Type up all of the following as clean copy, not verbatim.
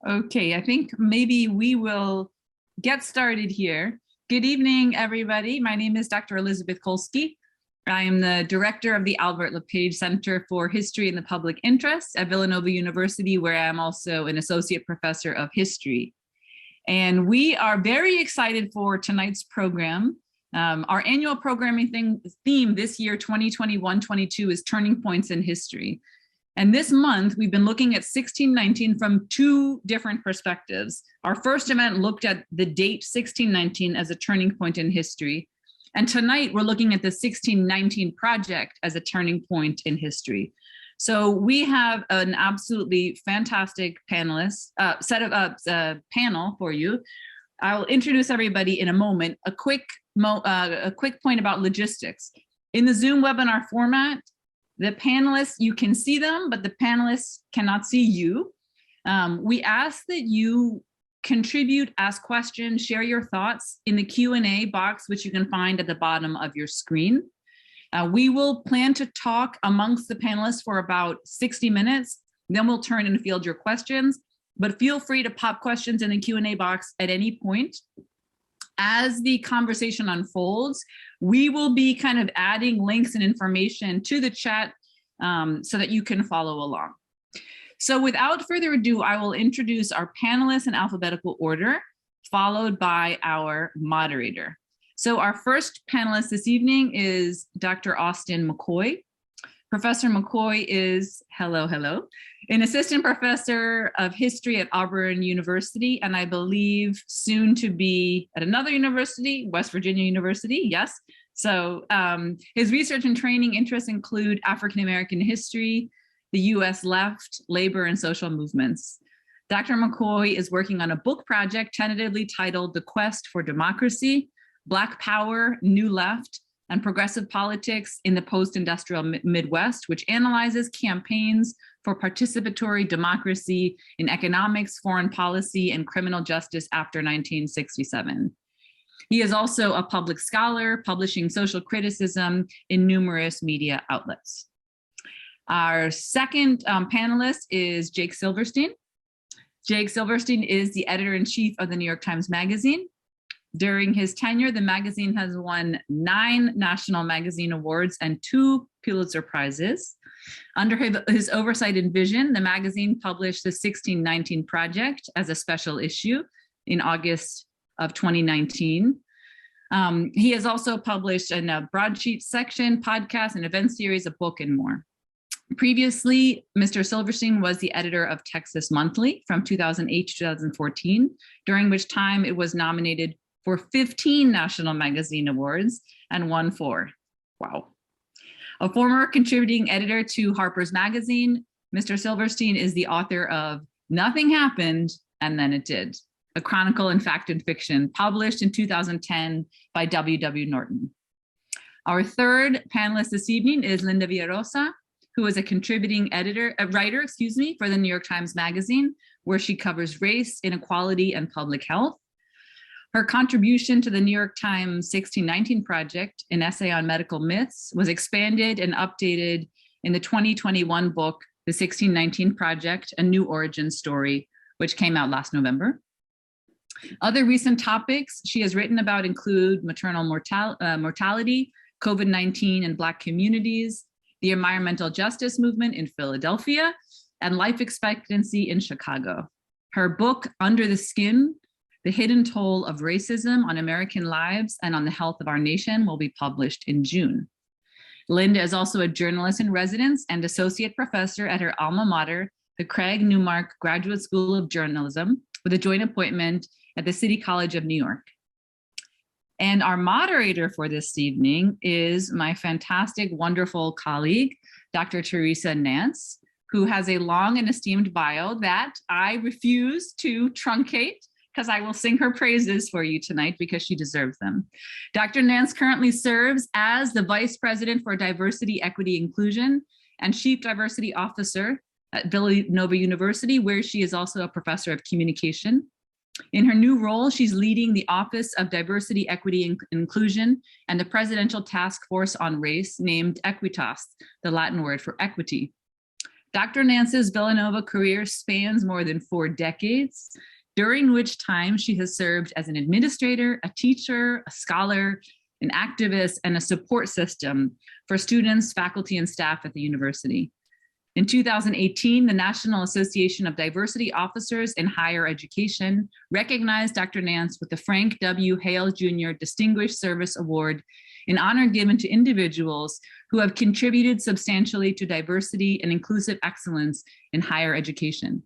Okay, I think maybe we will get started here. Good evening, everybody. My name is Dr. Elizabeth Kolsky. I am the director of the Albert Lepage Center for History in the Public Interest at Villanova University, where I'm also an associate professor of history. And we are very excited for tonight's program. Our annual programming theme this year, 2021-22, is Turning Points in History. And this month, we've been looking at 1619 from two different perspectives. Our first event looked at the date 1619 as a turning point in history. And tonight, we're looking at the 1619 project as a turning point in history. So we have an absolutely fantastic panel for you. I'll introduce everybody in a moment. A quick point about logistics. In the Zoom webinar format, the panelists, you can see them, but the panelists cannot see you. We ask that you contribute, ask questions, share your thoughts in the Q&A box, which you can find at the bottom of your screen. We will plan to talk amongst the panelists for about 60 minutes. Then we'll turn and field your questions, but feel free to pop questions in the Q&A box at any point. As the conversation unfolds, we will be kind of adding links and information to the chat so that you can follow along. So without further ado, I will introduce our panelists in alphabetical order, followed by our moderator. So our first panelist this evening is Dr. Austin McCoy. Professor McCoy is, hello, an assistant professor of history at Auburn University, and I believe soon to be at another university, West Virginia University, yes. So his research and training interests include African-American history, the US left, labor, and social movements. Dr. McCoy is working on a book project tentatively titled The Quest for Democracy, Black Power, New Left, and Progressive Politics in the Post-Industrial Midwest, which analyzes campaigns for participatory democracy in economics, foreign policy, and criminal justice after 1967. He is also a public scholar, publishing social criticism in numerous media outlets. Our second panelist is Jake Silverstein. Jake Silverstein is the editor-in-chief of the New York Times Magazine. During his tenure, the magazine has won 9 National Magazine Awards and 2 Pulitzer Prizes. Under his oversight and vision, the magazine published the 1619 Project as a special issue in August of 2019. He has also published in a broadsheet section, podcast, and event series, a book, and more. Previously, Mr. Silverstein was the editor of Texas Monthly from 2008 to 2014, during which time it was nominated for 15 National Magazine Awards and won 4. Wow. A former contributing editor to Harper's Magazine, Mr. Silverstein is the author of Nothing Happened and Then It Did, a chronicle in fact and fiction published in 2010 by W.W. Norton. Our third panelist this evening is Linda Villarosa, who is a contributing writer for the New York Times Magazine, where she covers race, inequality, and public health. Her contribution to the New York Times 1619 Project, an essay on medical myths, was expanded and updated in the 2021 book, The 1619 Project, A New Origin Story, which came out last November. Other recent topics she has written about include maternal mortality, COVID-19 in Black communities, the environmental justice movement in Philadelphia, and life expectancy in Chicago. Her book, Under the Skin, The Hidden Toll of Racism on American Lives and on the Health of Our Nation, will be published in June. Linda is also a journalist in residence and associate professor at her alma mater, the Craig Newmark Graduate School of Journalism, with a joint appointment at the City College of New York. And our moderator for this evening is my fantastic, wonderful colleague, Dr. Teresa Nance, who has a long and esteemed bio that I refuse to truncate because I will sing her praises for you tonight because she deserves them. Dr. Nance currently serves as the Vice President for Diversity, Equity, Inclusion and Chief Diversity Officer at Villanova University, where she is also a professor of communication. In her new role, she's leading the Office of Diversity, Equity, and Inclusion and the Presidential Task Force on Race, named Equitas, the Latin word for equity. Dr. Nance's Villanova career spans more than 4 decades, during which time she has served as an administrator, a teacher, a scholar, an activist, and a support system for students, faculty, and staff at the university. In 2018, the National Association of Diversity Officers in Higher Education recognized Dr. Nance with the Frank W. Hale Jr. Distinguished Service Award, an honor given to individuals who have contributed substantially to diversity and inclusive excellence in higher education.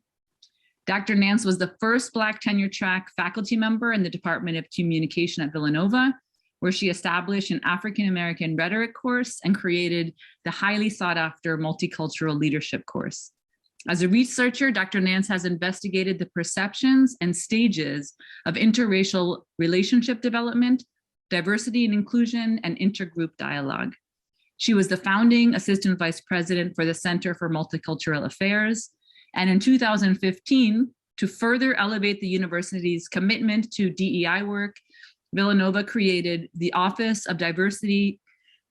Dr. Nance was the first Black tenure-track faculty member in the Department of Communication at Villanova, where she established an African-American rhetoric course and created the highly sought-after multicultural leadership course. As a researcher, Dr. Nance has investigated the perceptions and stages of interracial relationship development, diversity and inclusion, and intergroup dialogue. She was the founding assistant vice president for the Center for Multicultural Affairs, and in 2015, to further elevate the university's commitment to DEI work, Villanova created the Office of Diversity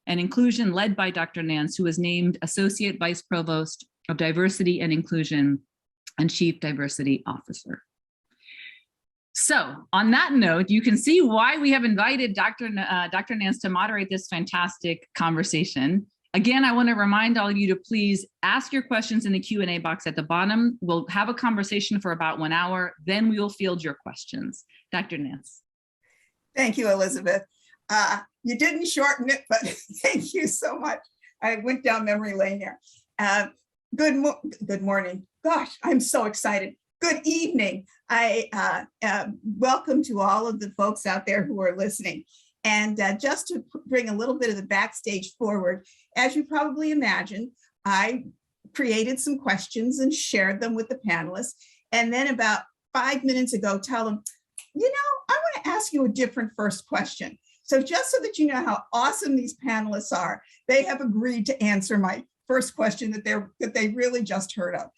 and Inclusion, led by Dr. Nance, who was named Associate Vice Provost of Diversity and Inclusion and Chief Diversity Officer. So on that note, you can see why we have invited Dr. Nance to moderate this fantastic conversation. Again, I want to remind all of you to please ask your questions in the Q&A box at the bottom. We'll have a conversation for about 1 hour, then we will field your questions. Dr. Nance. Thank you, Elizabeth. You didn't shorten it, but thank you so much. I went down memory lane there. Good morning. Gosh, I'm so excited. Good evening. I welcome to all of the folks out there who are listening. And just to bring a little bit of the backstage forward, as you probably imagine, I created some questions and shared them with the panelists. And then about 5 minutes ago, tell them, you know, I want to ask you a different first question. So just so that you know how awesome these panelists are, they have agreed to answer my first question that they really just heard of.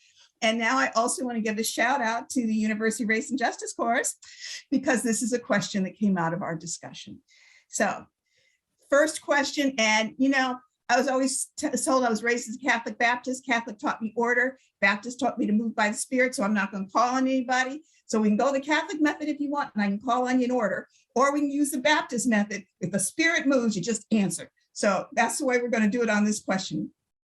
And now I also want to give a shout out to the University Race and Justice course, because this is a question that came out of our discussion. So first question, and you know, I was always told I was raised as a Catholic Baptist. Catholic taught me order. Baptist taught me to move by the Spirit, so I'm not going to call on anybody. So we can go the Catholic method if you want, and I can call on you in order, or we can use the Baptist method. If the Spirit moves, you just answer. So that's the way we're going to do it on this question.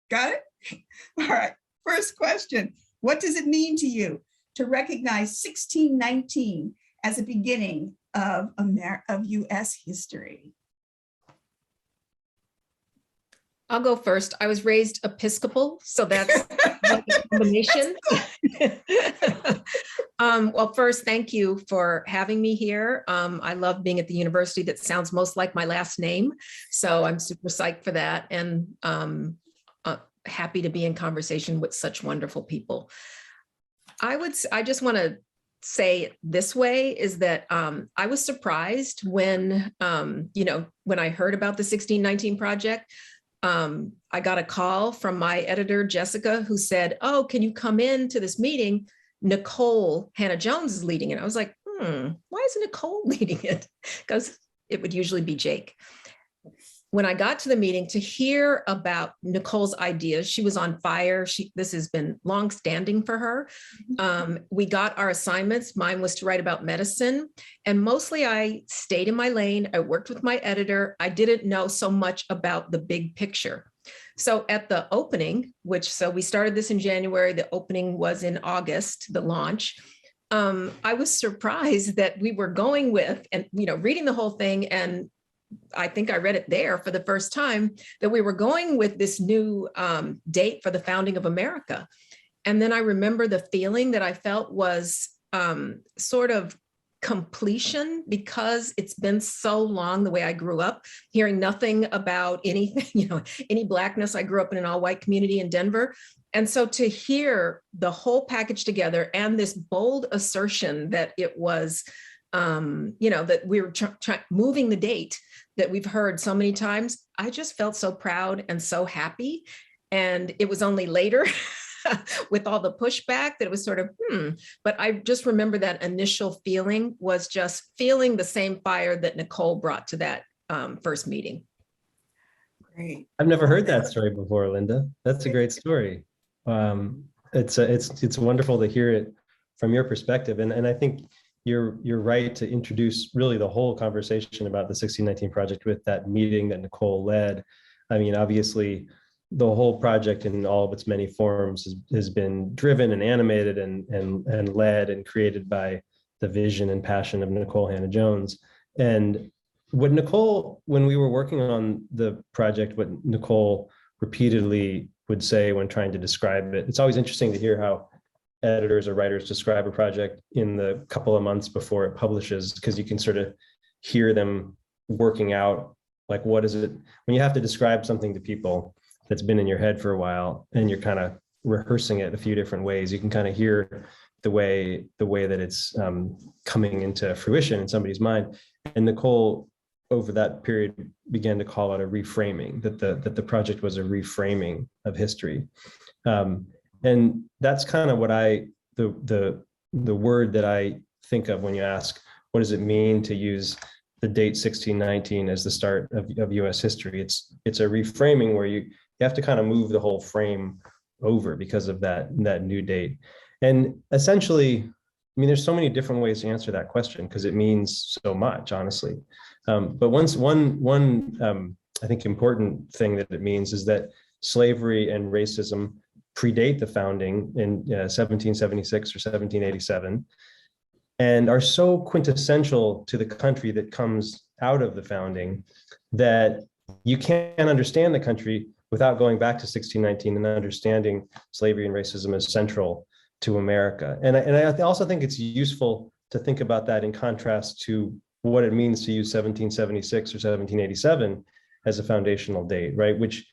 Got it? All right, first question. What does it mean to you to recognize 1619 as a beginning of U.S. history? I'll go first. I was raised Episcopal, so that's a combination. Well, first, thank you for having me here. I love being at the university that sounds most like my last name, so I'm super psyched for that, and happy to be in conversation with such wonderful people. I just want to say it this way is that I was surprised when, when I heard about the 1619 project. I got a call from my editor, Jessica, who said, oh, can you come in to this meeting? Nicole Hannah-Jones is leading it. I was like, why is Nicole leading it? Because it would usually be Jake. When I got to the meeting to hear about Nicole's ideas, she was on fire. This has been long-standing for her. We got our assignments. Mine was to write about medicine. And mostly I stayed in my lane. I worked with my editor. I didn't know so much about the big picture. So at the opening, so we started this in January, the opening was in August, the launch. I was surprised that we were going with, and reading the whole thing, and I think I read it there for the first time, that we were going with this new date for the founding of America. And then I remember the feeling that I felt was sort of completion, because it's been so long, the way I grew up, hearing nothing about anything, any Blackness. I grew up in an all-white community in Denver. And so to hear the whole package together and this bold assertion that it was, that we were moving the date that we've heard so many times, I just felt so proud and so happy. And it was only later with all the pushback that it was sort of, but I just remember that initial feeling was just feeling the same fire that Nicole brought to that first meeting. Great. I've never heard that story before, Linda. That's a great story. It's wonderful to hear it from your perspective, and I think you're right to introduce really the whole conversation about the 1619 project with that meeting that Nicole led. I mean, obviously, the whole project in all of its many forms has been driven and animated and led and created by the vision and passion of Nicole Hannah-Jones. And when we were working on the project, what Nicole repeatedly would say when trying to describe it, it's always interesting to hear how editors or writers describe a project in the couple of months before it publishes, because you can sort of hear them working out, like, what is it, when you have to describe something to people that's been in your head for a while and you're kind of rehearsing it a few different ways, you can kind of hear the way that it's coming into fruition in somebody's mind. And Nicole, over that period, began to call it a reframing, that the project was a reframing of history. And that's kind of what the word that I think of when you ask, what does it mean to use the date 1619 as the start of US history? It's a reframing where you have to kind of move the whole frame over because of that new date. And essentially, I mean, there's so many different ways to answer that question because it means so much, honestly. But one I think important thing that it means is that slavery and racism predate the founding in 1776 or 1787 and are so quintessential to the country that comes out of the founding that you can't understand the country without going back to 1619 and understanding slavery and racism as central to America. And I also think it's useful to think about that in contrast to what it means to use 1776 or 1787 as a foundational date, right? Which,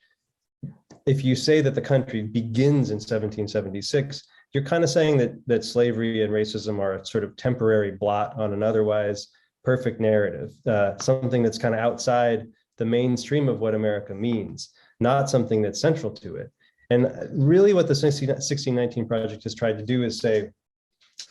if you say that the country begins in 1776, you're kind of saying that slavery and racism are a sort of temporary blot on an otherwise perfect narrative, something that's kind of outside the mainstream of what America means, not something that's central to it. And really what the 1619 Project has tried to do is say,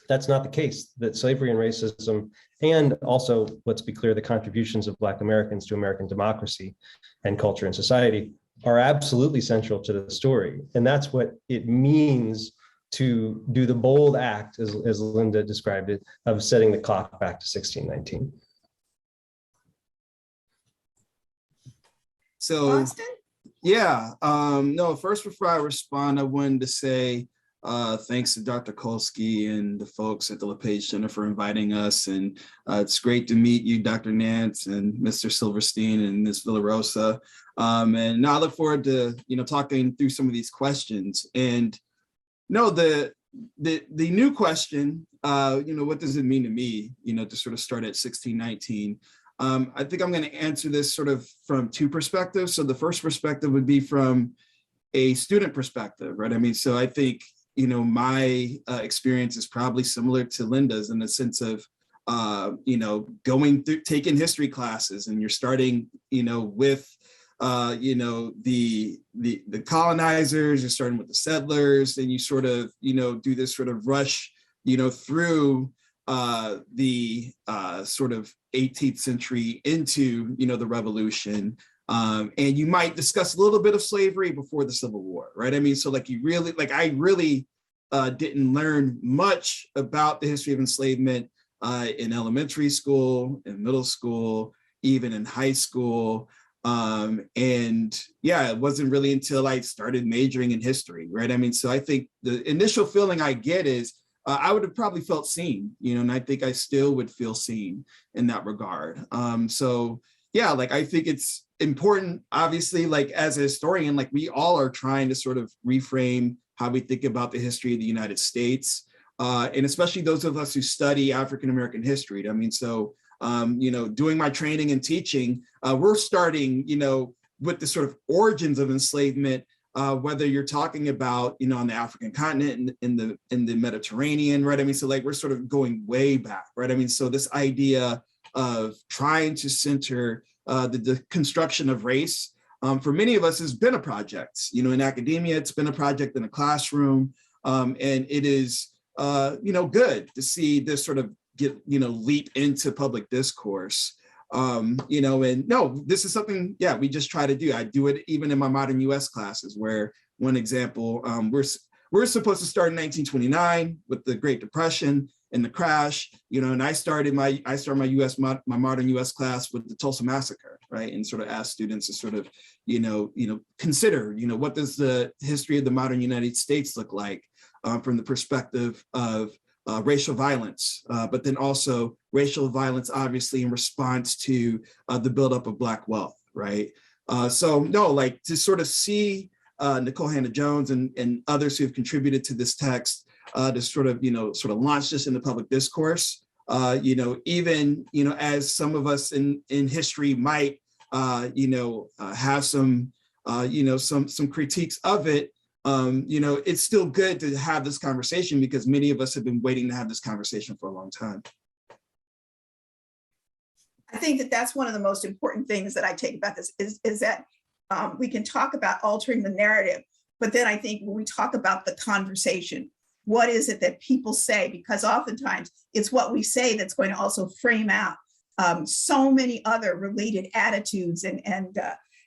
that's not the case, that slavery and racism, and also, let's be clear, the contributions of Black Americans to American democracy and culture and society are absolutely central to the story. And that's what it means to do the bold act, as Linda described it, of setting the clock back to 1619. So, Austin? Yeah, no, first before I respond, I wanted to say thanks to Dr. Kolsky and the folks at the Lepage Center for inviting us. And it's great to meet you, Dr. Nance and Mr. Silverstein and Ms. Villarosa. And now I look forward to, talking through some of these questions. And no, the new question, what does it mean to me, to sort of start at 1619? I think I'm going to answer this sort of from two perspectives. So the first perspective would be from a student perspective, right? I mean, so I think, my experience is probably similar to Linda's in the sense of, going through, taking history classes, and you're starting, with, the colonizers, you're starting with the settlers, and you sort of, do this sort of rush, through the sort of 18th century into, the revolution. And you might discuss a little bit of slavery before the Civil War, right? I mean, so I really didn't learn much about the history of enslavement in elementary school, in middle school, even in high school. And yeah, it wasn't really until I started majoring in history, right? I mean, so I think the initial feeling I get is, I would have probably felt seen, and I think I still would feel seen in that regard. So yeah, I think it's important, obviously, as a historian, we all are trying to sort of reframe how we think about the history of the United States, and especially those of us who study African-American history. I mean, so, doing my training and teaching, we're starting, with the sort of origins of enslavement, whether you're talking about, on the African continent, in the Mediterranean, right? I mean, so we're sort of going way back, right? I mean, so this idea of trying to center the construction of race, for many of us has been a project, in academia, it's been a project in a classroom, and it is, good to see this sort of leap into public discourse. And no, this is something, we just try to do. I do it even in my modern US classes, where one example, we're supposed to start in 1929 with the Great Depression and the crash, and I started my modern US class with the Tulsa Massacre, right? And sort of asked students to sort of, consider, what does the history of the modern United States look like from the perspective of racial violence, but then also racial violence, obviously, in response to the buildup of Black wealth, right? So no, like to sort of see Nicole Hannah-Jones and others who have contributed to this text to sort of launch this in the public discourse, even, as some of us in history might, have some, some critiques of it, it's still good to have this conversation because many of us have been waiting to have this conversation for a long time. I think that that's one of the most important things that I take about this is that we can talk about altering the narrative, but then I think when we talk about the conversation, what is it that people say? Because oftentimes it's what we say that's going to also frame out so many other related attitudes and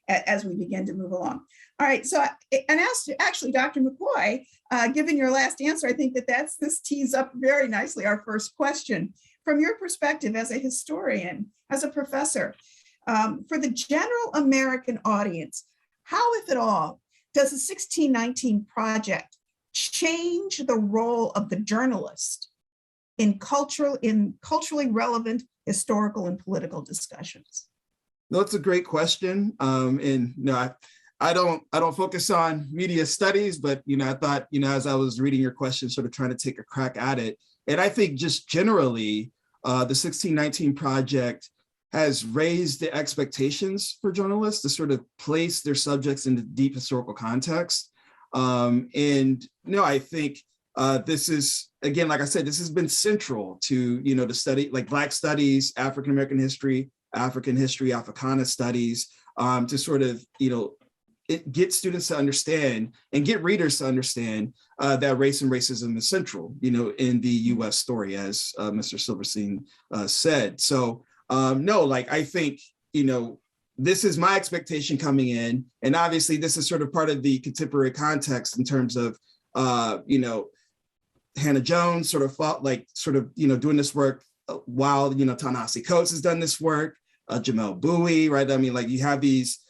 as we begin to move along. All right, so and actually, Dr. McCoy, given your last answer, I think that this tees up very nicely our first question. From your perspective as a historian, as a professor, for the general American audience, how, if at all, does the 1619 Project change the role of the journalist in culturally relevant historical and political discussions? No, it's a great question. And I don't focus on media studies, but I thought, as I was reading your question, sort of trying to take a crack at it. And I think just generally, the 1619 Project has raised the expectations for journalists to sort of place their subjects into deep historical context. I think this is, again, like I said, this has been central to, the study, like Black studies, African-American history, African history, Africana studies, to sort of, get students to understand and get readers to understand that race and racism is central, in the US story, as Mr. Silverstein said. So I think, this is my expectation coming in. And obviously this is sort of part of the contemporary context in terms of, Hannah-Jones sort of fought, doing this work while, Ta-Nehisi Coates has done this work, Jamel Bowie, right? I mean, you have these,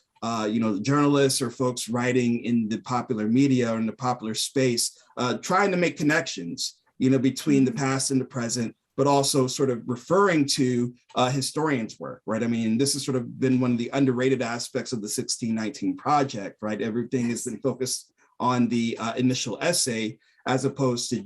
journalists or folks writing in the popular media or in the popular space, trying to make connections, between the past and the present, but also sort of referring to historians' work, right? I mean, this has sort of been one of the underrated aspects of the 1619 Project, right? Everything has been focused on the initial essay, as opposed to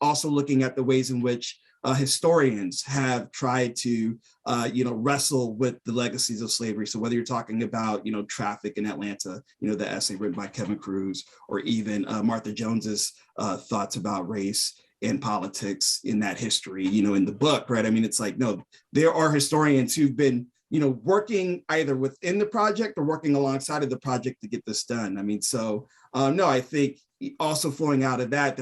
also looking at the ways in which historians have tried to, wrestle with the legacies of slavery. So whether you're talking about, traffic in Atlanta, the essay written by Kevin Cruz, or even Martha Jones's thoughts about race and politics in that history, in the book, right? I mean, it's no, there are historians who've been, working either within the project or working alongside of the project to get this done. I mean, so I think also flowing out of that,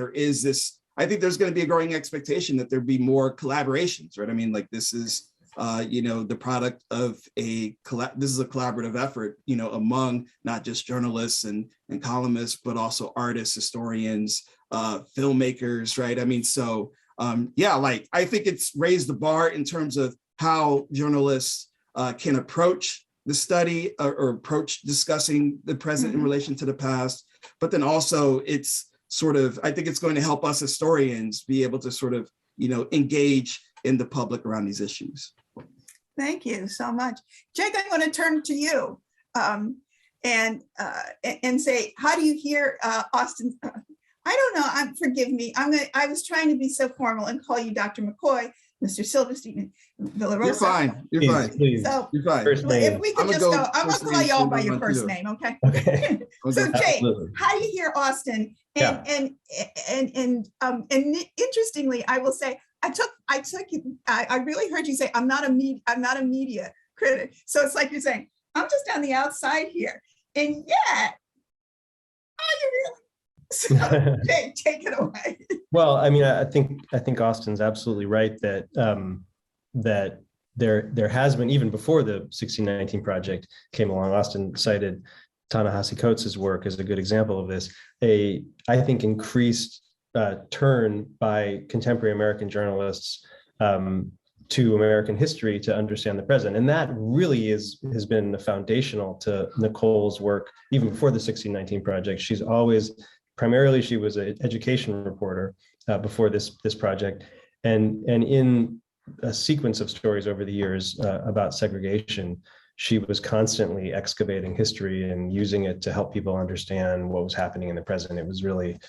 I think there's going to be a growing expectation that there be more collaborations, right? I mean, this is, the product of this is a collaborative effort, among not just journalists and columnists, but also artists, historians, filmmakers, right? I mean, so I think it's raised the bar in terms of how journalists can approach the study or approach discussing the present in relation to the past, but then also it's I think it's going to help us historians be able to sort of, engage in the public around these issues. Thank you so much. Jake, I'm going to turn to you and say, how do you hear Austin? I don't know, forgive me. I was trying to be so formal and call you Dr. McCoy, Mr. Silverstein, Villarosa. You're fine. You're fine. Please. So you're fine. If we could just go, I'm going to call you all by your first name, okay? Okay. So Jake, how do you hear Austin? And interestingly, I will say, I really heard you say, I'm not a media critic. So it's like you're saying, I'm just on the outside here. And yet, are you really? So Jake, take it away. Well, I mean, I think Austin's absolutely right that that there has been, even before the 1619 Project came along, Austin cited Ta-Nehisi Coates' work is a good example of this, I think, increased turn by contemporary American journalists to American history to understand the present. And that really has been foundational to Nicole's work, even before the 1619 Project. She's always, primarily she was an education reporter before this project. And in a sequence of stories over the years about segregation, she was constantly excavating history and using it to help people understand what was happening in the present. It was really,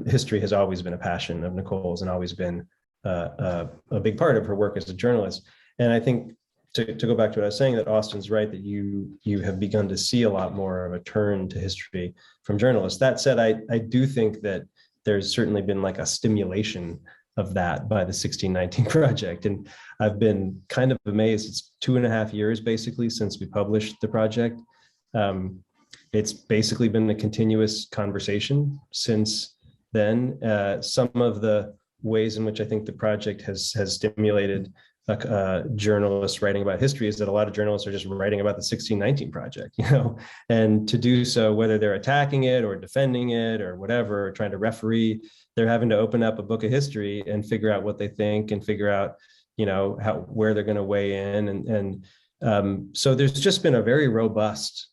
history has always been a passion of Nicole's and always been a big part of her work as a journalist. And I think to go back to what I was saying, that Austin's right, that you have begun to see a lot more of a turn to history from journalists. That said, I do think that there's certainly been like a stimulation of that by the 1619 Project. And I've been kind of amazed. It's 2.5 years basically since we published the project. It's basically been a continuous conversation since then. Some of the ways in which I think the project has stimulated journalists writing about history is that a lot of journalists are just writing about the 1619 Project, and to do so, whether they're attacking it or defending it or whatever, or trying to referee, they're having to open up a book of history and figure out what they think and figure out, where they're going to weigh in. And so there's just been a very robust,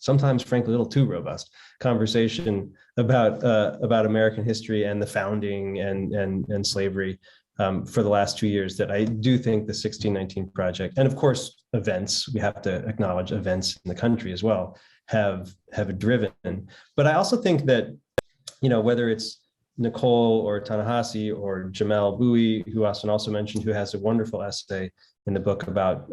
sometimes frankly, a little too robust conversation about American history and the founding and slavery for the last 2 years that I do think the 1619 Project, and of course events, we have to acknowledge events in the country as well, have driven. But I also think that, whether it's Nicole or Ta-Nehisi or Jamel Bowie, who Austin also mentioned, who has a wonderful essay in the book about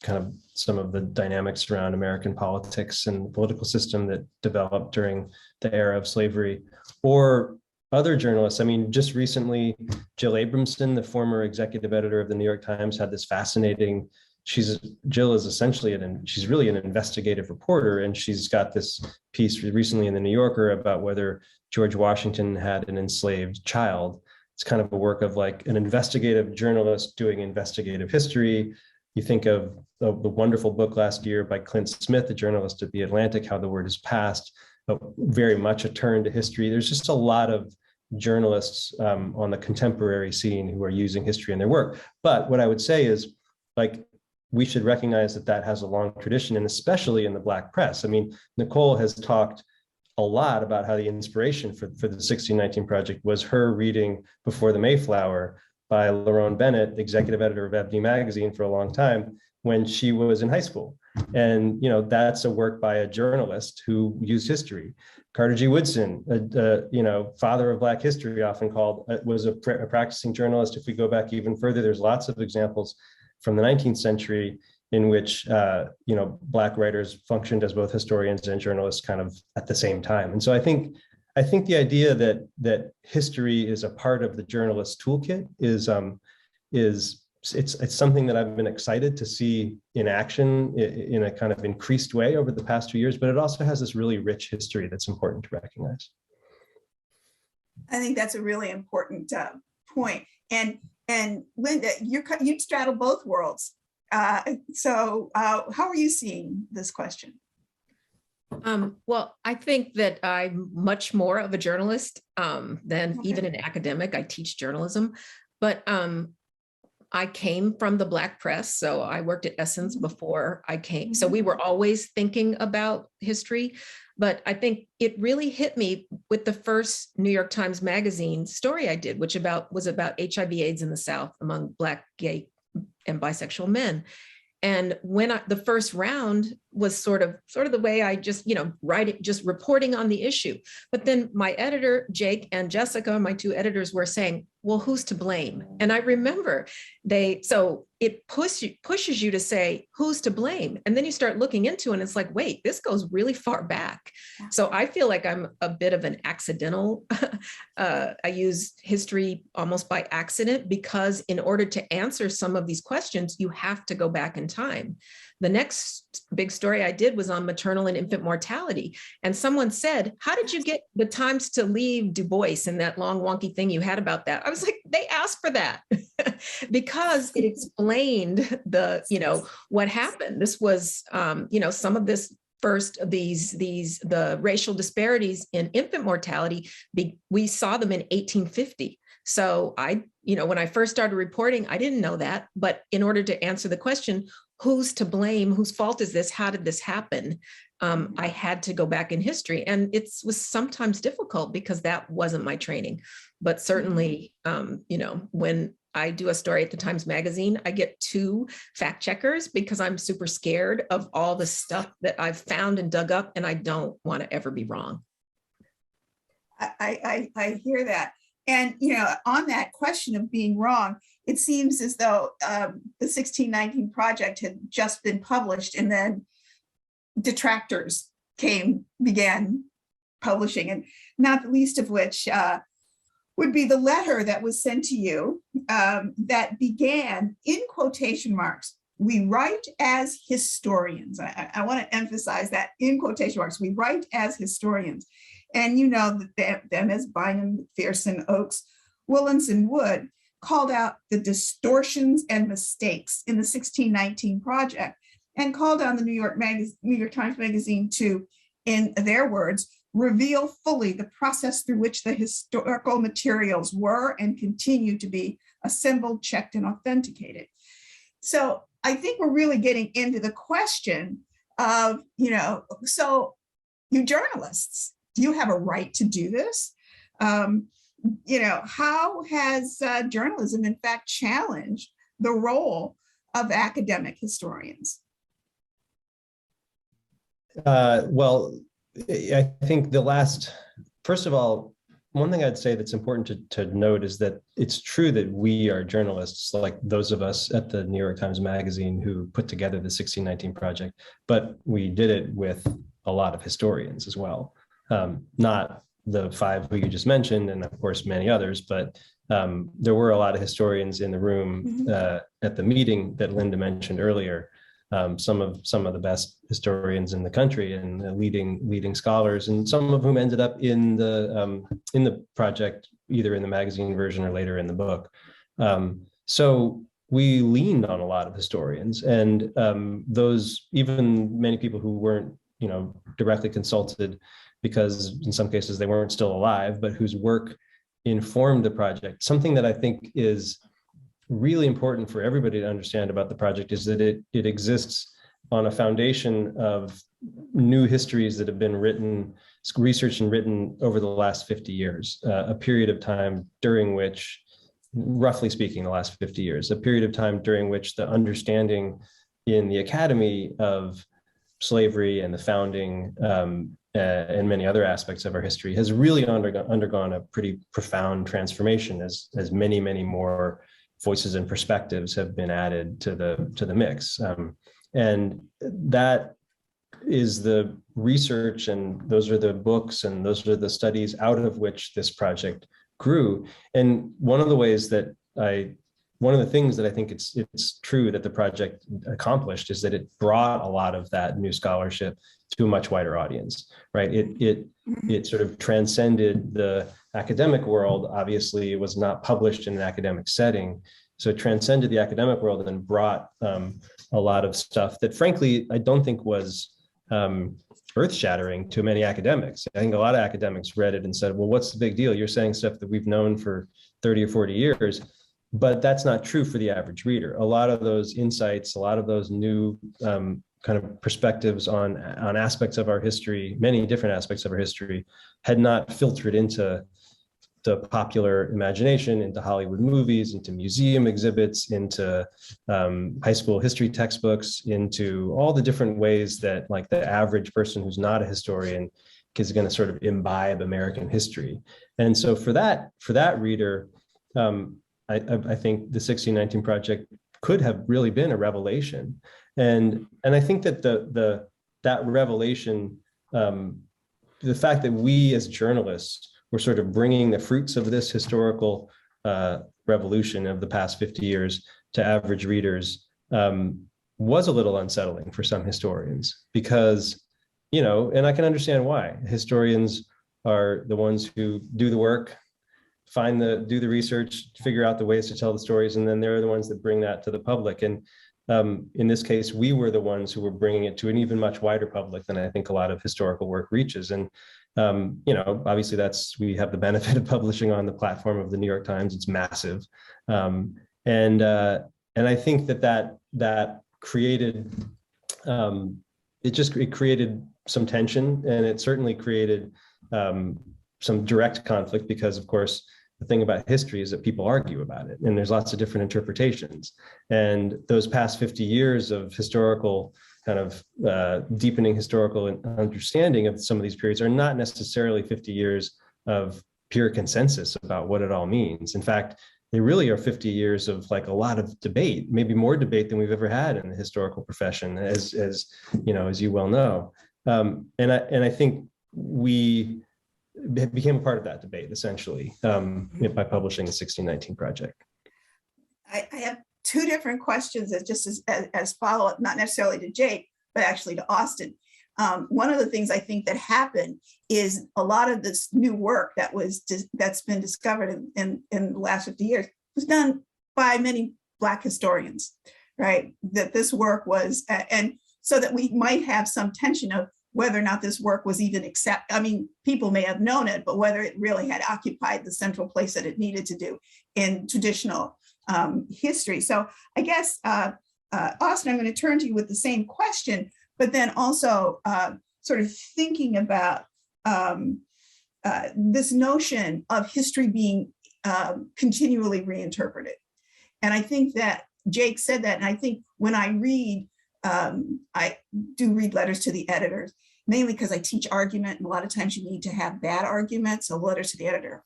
kind of some of the dynamics around American politics and the political system that developed during the era of slavery, or other journalists. I mean, just recently, Jill Abramson, the former executive editor of the New York Times, had this fascinating, Jill is essentially, she's really an investigative reporter, and she's got this piece recently in the New Yorker about whether George Washington had an enslaved child. It's kind of a work of like an investigative journalist doing investigative history. You think of the wonderful book last year by Clint Smith, a journalist at The Atlantic, How the Word Is Passed, very much a turn to history. There's just a lot of journalists on the contemporary scene who are using history in their work. But what I would say is, like, we should recognize that has a long tradition, and especially in the Black press. I mean, Nicole has talked a lot about how the inspiration for the 1619 Project was her reading Before the Mayflower by Lerone Bennett, executive editor of Ebony magazine for a long time, when she was in high school. And, that's a work by a journalist who used history. Carter G. Woodson, father of Black history, often called, was a practicing journalist. If we go back even further, there's lots of examples from the 19th century in which, Black writers functioned as both historians and journalists kind of at the same time. And so I think the idea that history is a part of the journalist toolkit it's something that I've been excited to see in action in a kind of increased way over the past 2 years, but it also has this really rich history that's important to recognize. I think that's a really important point. And Linda, you straddle both worlds. So how are you seeing this question? Well, I think that I'm much more of a journalist than even an academic. I teach journalism, but I came from the Black press. So I worked at Essence before I came. So we were always thinking about history, but I think it really hit me with the first New York Times Magazine story I did, which was about HIV/AIDS in the South among Black, gay, and bisexual men. And when the first round was sort of the way I just, just reporting on the issue. But then my editor, Jake, and Jessica, my two editors, were saying, well, who's to blame? And I remember so it pushes you to say, who's to blame? And then you start looking into it, and it's like, wait, this goes really far back. So I feel like I'm a bit of an accidental. I use history almost by accident, because in order to answer some of these questions, you have to go back in time. the next big story I did was on maternal and infant mortality. And someone said, how did you get the times to leave Du Bois and that long wonky thing you had about that? I was like, they asked for that because it explained what happened. This was, some of this first of the racial disparities in infant mortality, we saw them in 1850. So when I first started reporting, I didn't know that, but in order to answer the question, who's to blame, whose fault is this, how did this happen? I had to go back in history, and it was sometimes difficult because that wasn't my training. But certainly, when I do a story at the Times Magazine, I get 2 fact checkers because I'm super scared of all the stuff that I've found and dug up, and I don't want to ever be wrong. I hear that. And, on that question of being wrong, it seems as though the 1619 Project had just been published, and then detractors began publishing, and not the least of which would be the letter that was sent to you that began in quotation marks. We write as historians. I want to emphasize that, in quotation marks. We write as historians. And that them as Bynum, McPherson, Oakes, Willens, and Wood called out the distortions and mistakes in the 1619 Project, and called on the New York Times Magazine to, in their words, reveal fully the process through which the historical materials were and continue to be assembled, checked, and authenticated. So I think we're really getting into the question of, so you journalists, do you have a right to do this? How has journalism, in fact, challenged the role of academic historians? Well, I think first of all, one thing I'd say that's important to note is that it's true that we are journalists, like those of us at the New York Times Magazine who put together the 1619 Project, but we did it with a lot of historians as well. Not the 5 who you just mentioned, and of course many others, but there were a lot of historians in the room at the meeting that Linda mentioned earlier. Some of the best historians in the country and leading scholars, and some of whom ended up in the project, either in the magazine version or later in the book. So we leaned on a lot of historians, and those, even many people who weren't directly consulted, because in some cases they weren't still alive, but whose work informed the project. Something that I think is really important for everybody to understand about the project is that it exists on a foundation of new histories that have been researched and written over the last 50 years, a period of time during which, roughly speaking, the last 50 years, a period of time during which the understanding in the academy of slavery and the founding and many other aspects of our history has really undergone a pretty profound transformation as many more voices and perspectives have been added to the mix. And that is the research, and those are the books, and those are the studies out of which this project grew. And one of the things that I think it's true that the project accomplished is that it brought a lot of that new scholarship to a much wider audience, right? It sort of transcended the academic world. Obviously, it was not published in an academic setting, so it transcended the academic world and brought a lot of stuff that, frankly, I don't think was earth-shattering to many academics. I think a lot of academics read it and said, well, what's the big deal? You're saying stuff that we've known for 30 or 40 years. But that's not true for the average reader. A lot of those insights, a lot of those new kind of perspectives on aspects of our history, many different aspects of our history, had not filtered into the popular imagination, into Hollywood movies, into museum exhibits, into high school history textbooks, into all the different ways that, like, the average person who's not a historian is going to sort of imbibe American history. And so for that reader, I think the 1619 Project could have really been a revelation, and I think that that revelation, the fact that we as journalists were sort of bringing the fruits of this historical revolution of the past 50 years to average readers, was a little unsettling for some historians because, and I can understand why. Historians are the ones who do the work, do the research, figure out the ways to tell the stories, and then they're the ones that bring that to the public. And in this case, we were the ones who were bringing it to an even much wider public than I think a lot of historical work reaches. And obviously we have the benefit of publishing on the platform of the New York Times. It's massive, and I think that created it created some tension, and it certainly created some direct conflict because, of course, the thing about history is that people argue about it, and there's lots of different interpretations. And those past 50 years of historical kind of deepening historical understanding of some of these periods are not necessarily 50 years of pure consensus about what it all means. In fact, they really are 50 years of like a lot of debate, maybe more debate than we've ever had in the historical profession, as you well know. And I think we became a part of that debate essentially by publishing the 1619 Project. I have two different questions as follow-up, not necessarily to Jake, but actually to Austin. One of the things I think that happened is a lot of this new work that's been discovered in the last 50 years was done by many Black historians, right? That this work was, and so that we might have some tension of whether or not this work was even people may have known it, but whether it really had occupied the central place that it needed to do in traditional history. So I guess, Austin, I'm going to turn to you with the same question, but then also sort of thinking about this notion of history being continually reinterpreted. And I think that Jake said that, and I think when I read, I do read letters to the editors, mainly because I teach argument, and a lot of times you need to have bad arguments. So letters to the editor are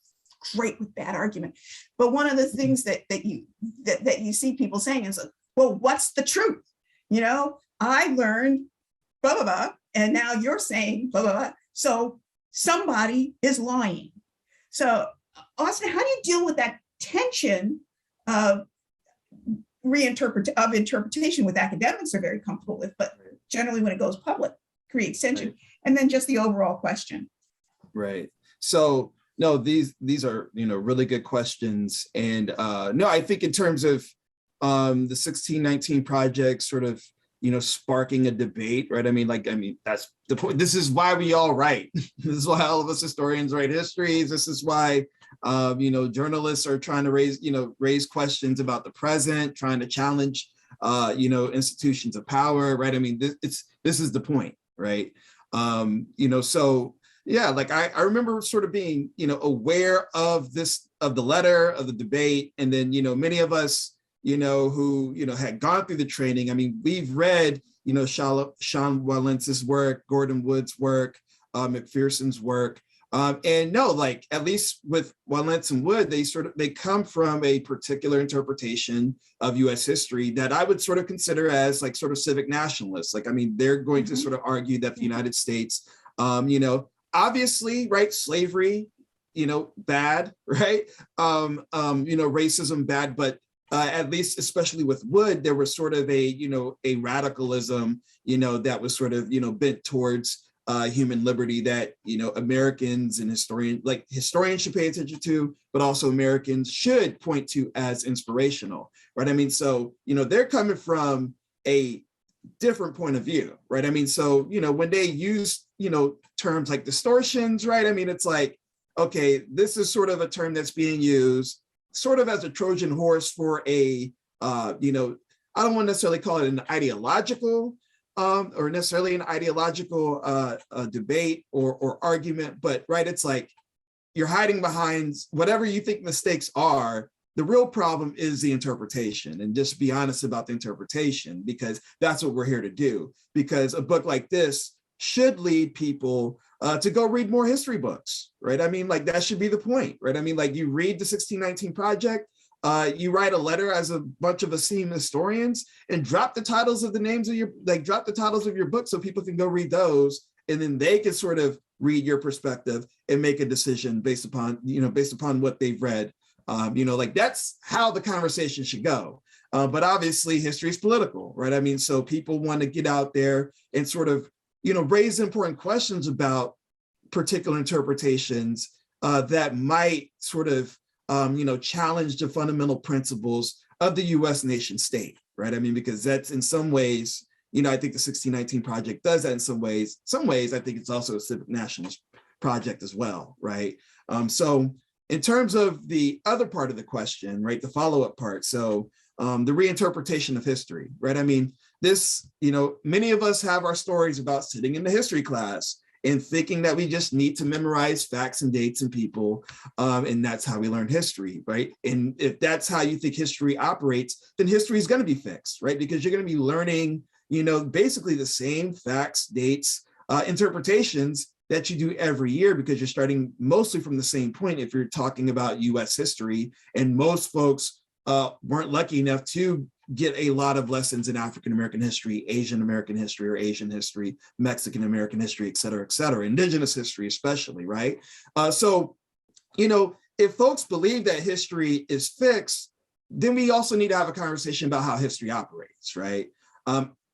great with bad argument. But one of the things that you see people saying is, well, what's the truth? I learned blah, blah, blah, and now you're saying blah, blah, blah. So somebody is lying. So Austin, how do you deal with that tension of interpretation with academics are very comfortable with, but generally when it goes public, creates tension. Right. And then just the overall question. Right. So no, these are, really good questions. And no, I think in terms of the 1619 Project sort of, sparking a debate, right? That's the point. This is why we all write. This is why all of us historians write histories. This is why, journalists are trying to raise questions about the present, trying to challenge, institutions of power, right? This is the point, right? So yeah, I remember sort of being, aware of the letter, of the debate. And then, many of us, who, had gone through the training. We've read, Sean Walentz's work, Gordon Wood's work, McPherson's work. And no, at least with Walentz and Wood, they come from a particular interpretation of US history that I would sort of consider as sort of civic nationalists. They're going to sort of argue that the United States, obviously, right, slavery, bad, right? Racism bad, but at least, especially with Wood, there was sort of a radicalism, that was sort of, bent towards human liberty that, Americans and historians should pay attention to, but also Americans should point to as inspirational, right? So, they're coming from a different point of view, right? So, when they use, terms like distortions, right? It's okay, this is sort of a term that's being used sort of as a Trojan horse for a, I don't want to necessarily call it an ideological or necessarily an ideological debate or argument, but right, it's you're hiding behind whatever you think mistakes are. The real problem is the interpretation, and just be honest about the interpretation, because that's what we're here to do. Because a book like this should lead people to go read more history books, right? That should be the point, right? You read the 1619 Project, you write a letter as a bunch of esteemed historians, and drop the titles of your book so people can go read those, and then they can sort of read your perspective and make a decision based upon what they've read. That's how the conversation should go. But obviously history is political, right? I mean, so people want to get out there and sort of, raise important questions about particular interpretations that might sort of, challenge the fundamental principles of the US nation state, right? I mean, because that's in some ways, I think the 1619 Project does that in some ways. Some ways, I think it's also a civic nationalist project as well, right? So in terms of the other part of the question, right, the follow-up part, so the reinterpretation of history, right? I mean, this, many of us have our stories about sitting in the history class and thinking that we just need to memorize facts and dates and people, and that's how we learn history, right? And if that's how you think history operates, then history is going to be fixed, right? Because you're going to be learning, basically the same facts, dates, interpretations that you do every year, because you're starting mostly from the same point if you're talking about US history. And most folks weren't lucky enough to get a lot of lessons in African American history, Asian American history or Asian history, Mexican American history, et cetera, indigenous history especially, right? So, if folks believe that history is fixed, then we also need to have a conversation about how history operates, right?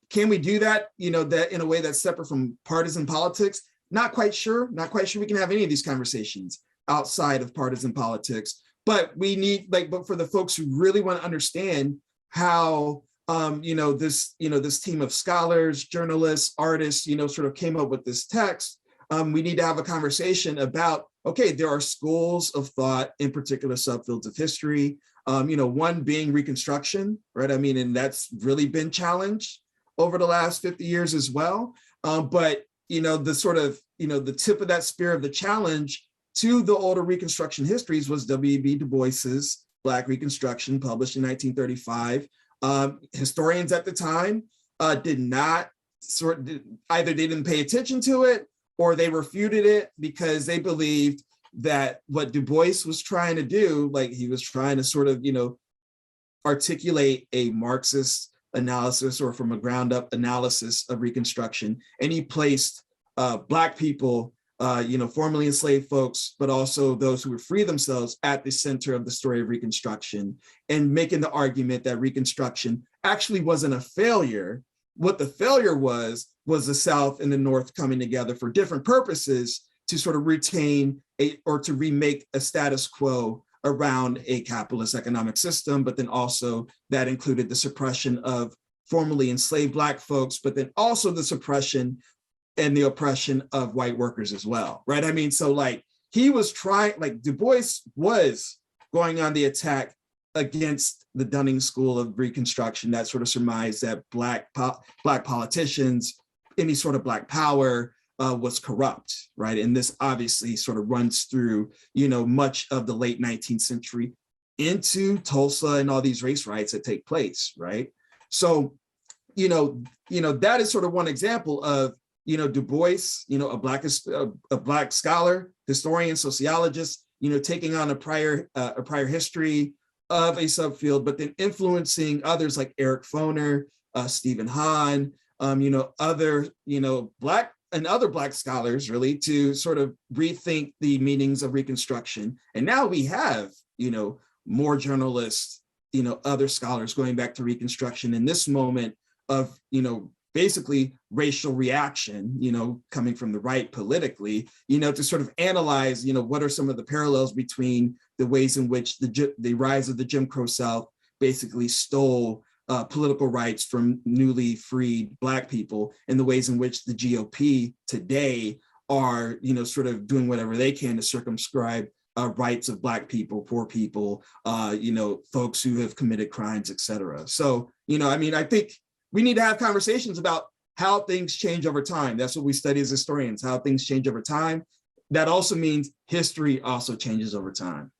Can we do that, that in a way that's separate from partisan politics? Not quite sure we can have any of these conversations outside of partisan politics, but we need, but for the folks who really want to understand how, this team of scholars, journalists, artists, sort of came up with this text, we need to have a conversation about, okay, there are schools of thought in particular subfields of history, one being Reconstruction, right? I mean, and that's really been challenged over the last 50 years as well. But the sort of, the tip of that spear of the challenge to the older Reconstruction histories was W.E.B. Du Bois's Black Reconstruction, published in 1935. Historians at the time did not either they didn't pay attention to it or they refuted it because they believed that what Du Bois was trying to do, he was trying to sort of, articulate a Marxist analysis or from a ground up analysis of Reconstruction. And he placed Black people, formerly enslaved folks, but also those who would free themselves at the center of the story of Reconstruction, and making the argument that Reconstruction actually wasn't a failure. What the failure was the South and the North coming together for different purposes to sort of retain or to remake a status quo around a capitalist economic system, but then also that included the suppression of formerly enslaved Black folks, but then also the suppression and the oppression of white workers as well, right? I mean, so he was trying, Du Bois was going on the attack against the Dunning School of Reconstruction that sort of surmised that Black politicians, any sort of Black power was corrupt, right? And this obviously sort of runs through, much of the late 19th century into Tulsa and all these race riots that take place, right? So, that is sort of one example of, Du Bois, a Black scholar, historian, sociologist, taking on a prior history of a subfield, but then influencing others like Eric Foner, Stephen Hahn, other, other Black scholars really to sort of rethink the meanings of Reconstruction. And now we have, more journalists, other scholars going back to Reconstruction in this moment of, basically racial reaction, coming from the right politically, to sort of analyze, what are some of the parallels between the ways in which the rise of the Jim Crow South basically stole political rights from newly freed Black people, and the ways in which the GOP today are, sort of doing whatever they can to circumscribe rights of Black people, poor people, folks who have committed crimes, et cetera. So, I think we need to have conversations about how things change over time. That's what we study as historians, how things change over time. That also means history also changes over time.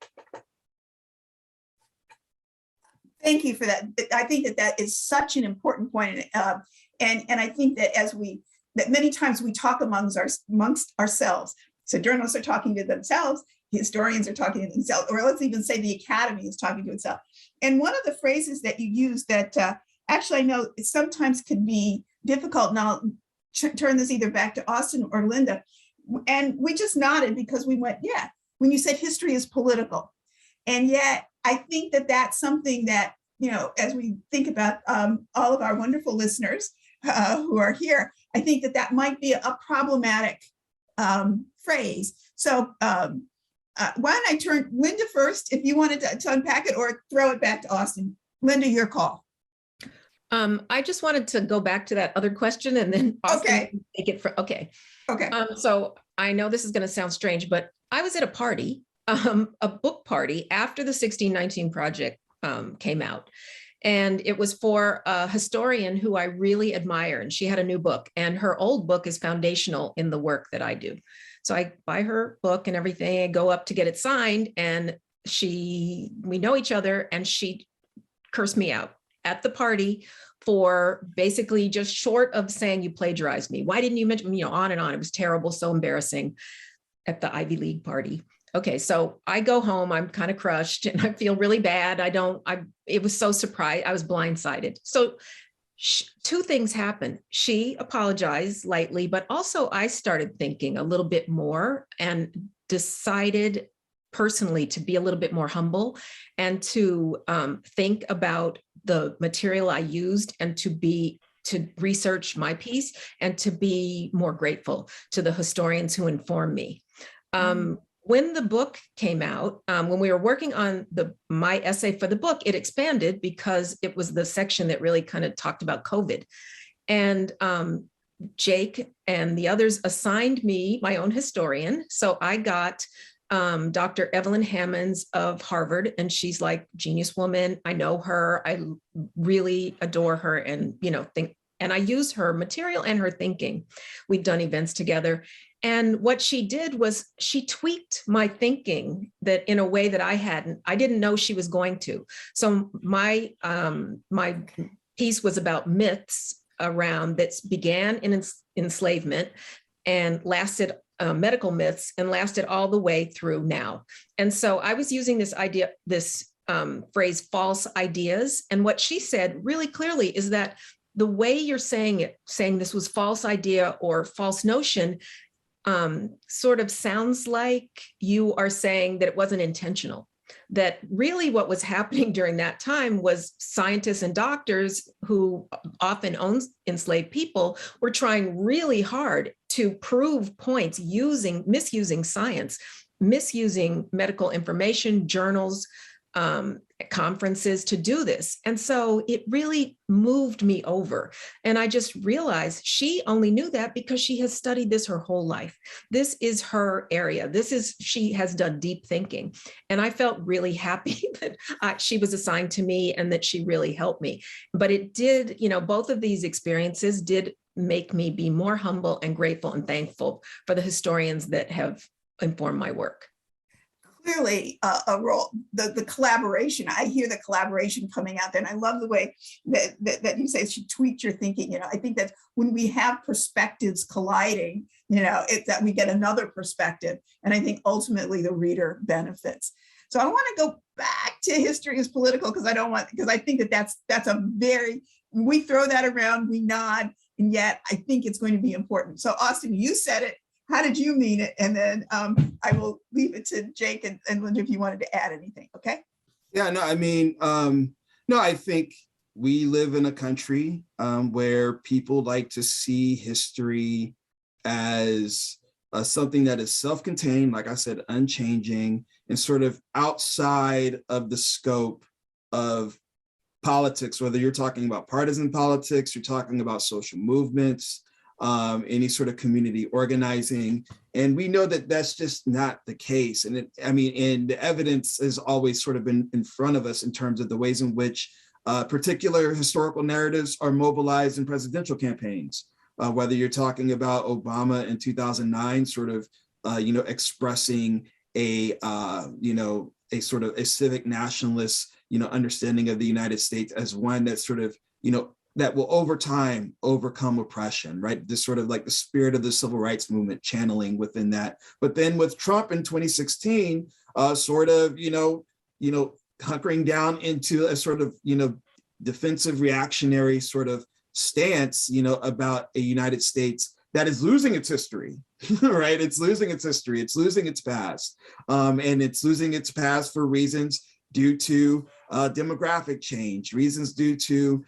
Thank you for that. I think that is such an important point. And I think that that many times we talk amongst ourselves. So journalists are talking to themselves, historians are talking to themselves, or let's even say the academy is talking to itself. And one of the phrases that you use that actually I know it sometimes can be difficult, and I'll turn this either back to Austin or Linda. And we just nodded because we went, yeah, when you said history is political. And yet I think that that's something that as we think about all of our wonderful listeners who are here, I think that might be a problematic phrase. So why don't I turn Linda first, if you wanted to unpack it, or throw it back to Austin. Linda, your call. I just wanted to go back to that other question and then Austin can take it from, okay. So I know this is going to sound strange, but I was at a party, a book party after the 1619 Project came out. And it was for a historian who I really admire. And she had a new book, and her old book is foundational in the work that I do. So I buy her book and everything, I go up to get it signed, and we know each other, and she cursed me out at the party for basically just short of saying, you plagiarized me. Why didn't you mention, on and on. It was terrible, so embarrassing at the Ivy League party. Okay, so I go home, I'm kind of crushed and I feel really bad. It was so surprised, I was blindsided. So two things happened. She apologized lightly, but also I started thinking a little bit more and decided personally to be a little bit more humble and to think about the material I used and to research my piece and to be more grateful to the historians who informed me. When the book came out, when we were working on my essay for the book, it expanded because it was the section that really kind of talked about COVID. And Jake and the others assigned me my own historian. So I got Dr. Evelyn Hammonds of Harvard, and she's like genius woman. I know her. I really adore her, and and I use her material and her thinking. We've done events together. And what she did was she tweaked my thinking that in a way that I didn't know she was going to. So my piece was about myths around that began in enslavement and lasted medical myths and lasted all the way through now. And so I was using this idea, this phrase, false ideas. And what she said really clearly is that the way you're saying this was false idea or false notion, sort of sounds like you are saying that it wasn't intentional, that really what was happening during that time was scientists and doctors who often owned enslaved people were trying really hard to prove points misusing science, misusing medical information, journals, conferences to do this. And so it really moved me over. And I just realized she only knew that because she has studied this her whole life. This is her area. She has done deep thinking. And I felt really happy that she was assigned to me and that she really helped me. But it did, both of these experiences did make me be more humble and grateful and thankful for the historians that have informed my work. Clearly a role, the collaboration. I hear the collaboration coming out there, and I love the way that you say she tweaked your thinking. I think that when we have perspectives colliding, it's that we get another perspective, and I think ultimately the reader benefits. So I want to go back to history is political because I think that's a very, we throw that around, we nod, and yet I think it's going to be important. So Austin, you said it. How did you mean it? And then I will leave it to Jake and Linda if you wanted to add anything, okay? Yeah, no, I mean, no, I think we live in a country where people like to see history as something that is self-contained, like I said, unchanging, and sort of outside of the scope of politics, whether you're talking about partisan politics, you're talking about social movements, any sort of community organizing. And we know that that's just not the case. And and the evidence has always sort of been in front of us in terms of the ways in which particular historical narratives are mobilized in presidential campaigns, whether you're talking about Obama in 2009, sort of, expressing a sort of a civic nationalist, understanding of the United States as one that sort of, that will over time overcome oppression, right? This sort of like the spirit of the civil rights movement channeling within that. But then with Trump in 2016, sort of, hunkering down into a sort of, defensive reactionary sort of stance, about a United States that is losing its history, right? It's losing its history, it's losing its past. And it's losing its past for reasons, due to demographic change, reasons due to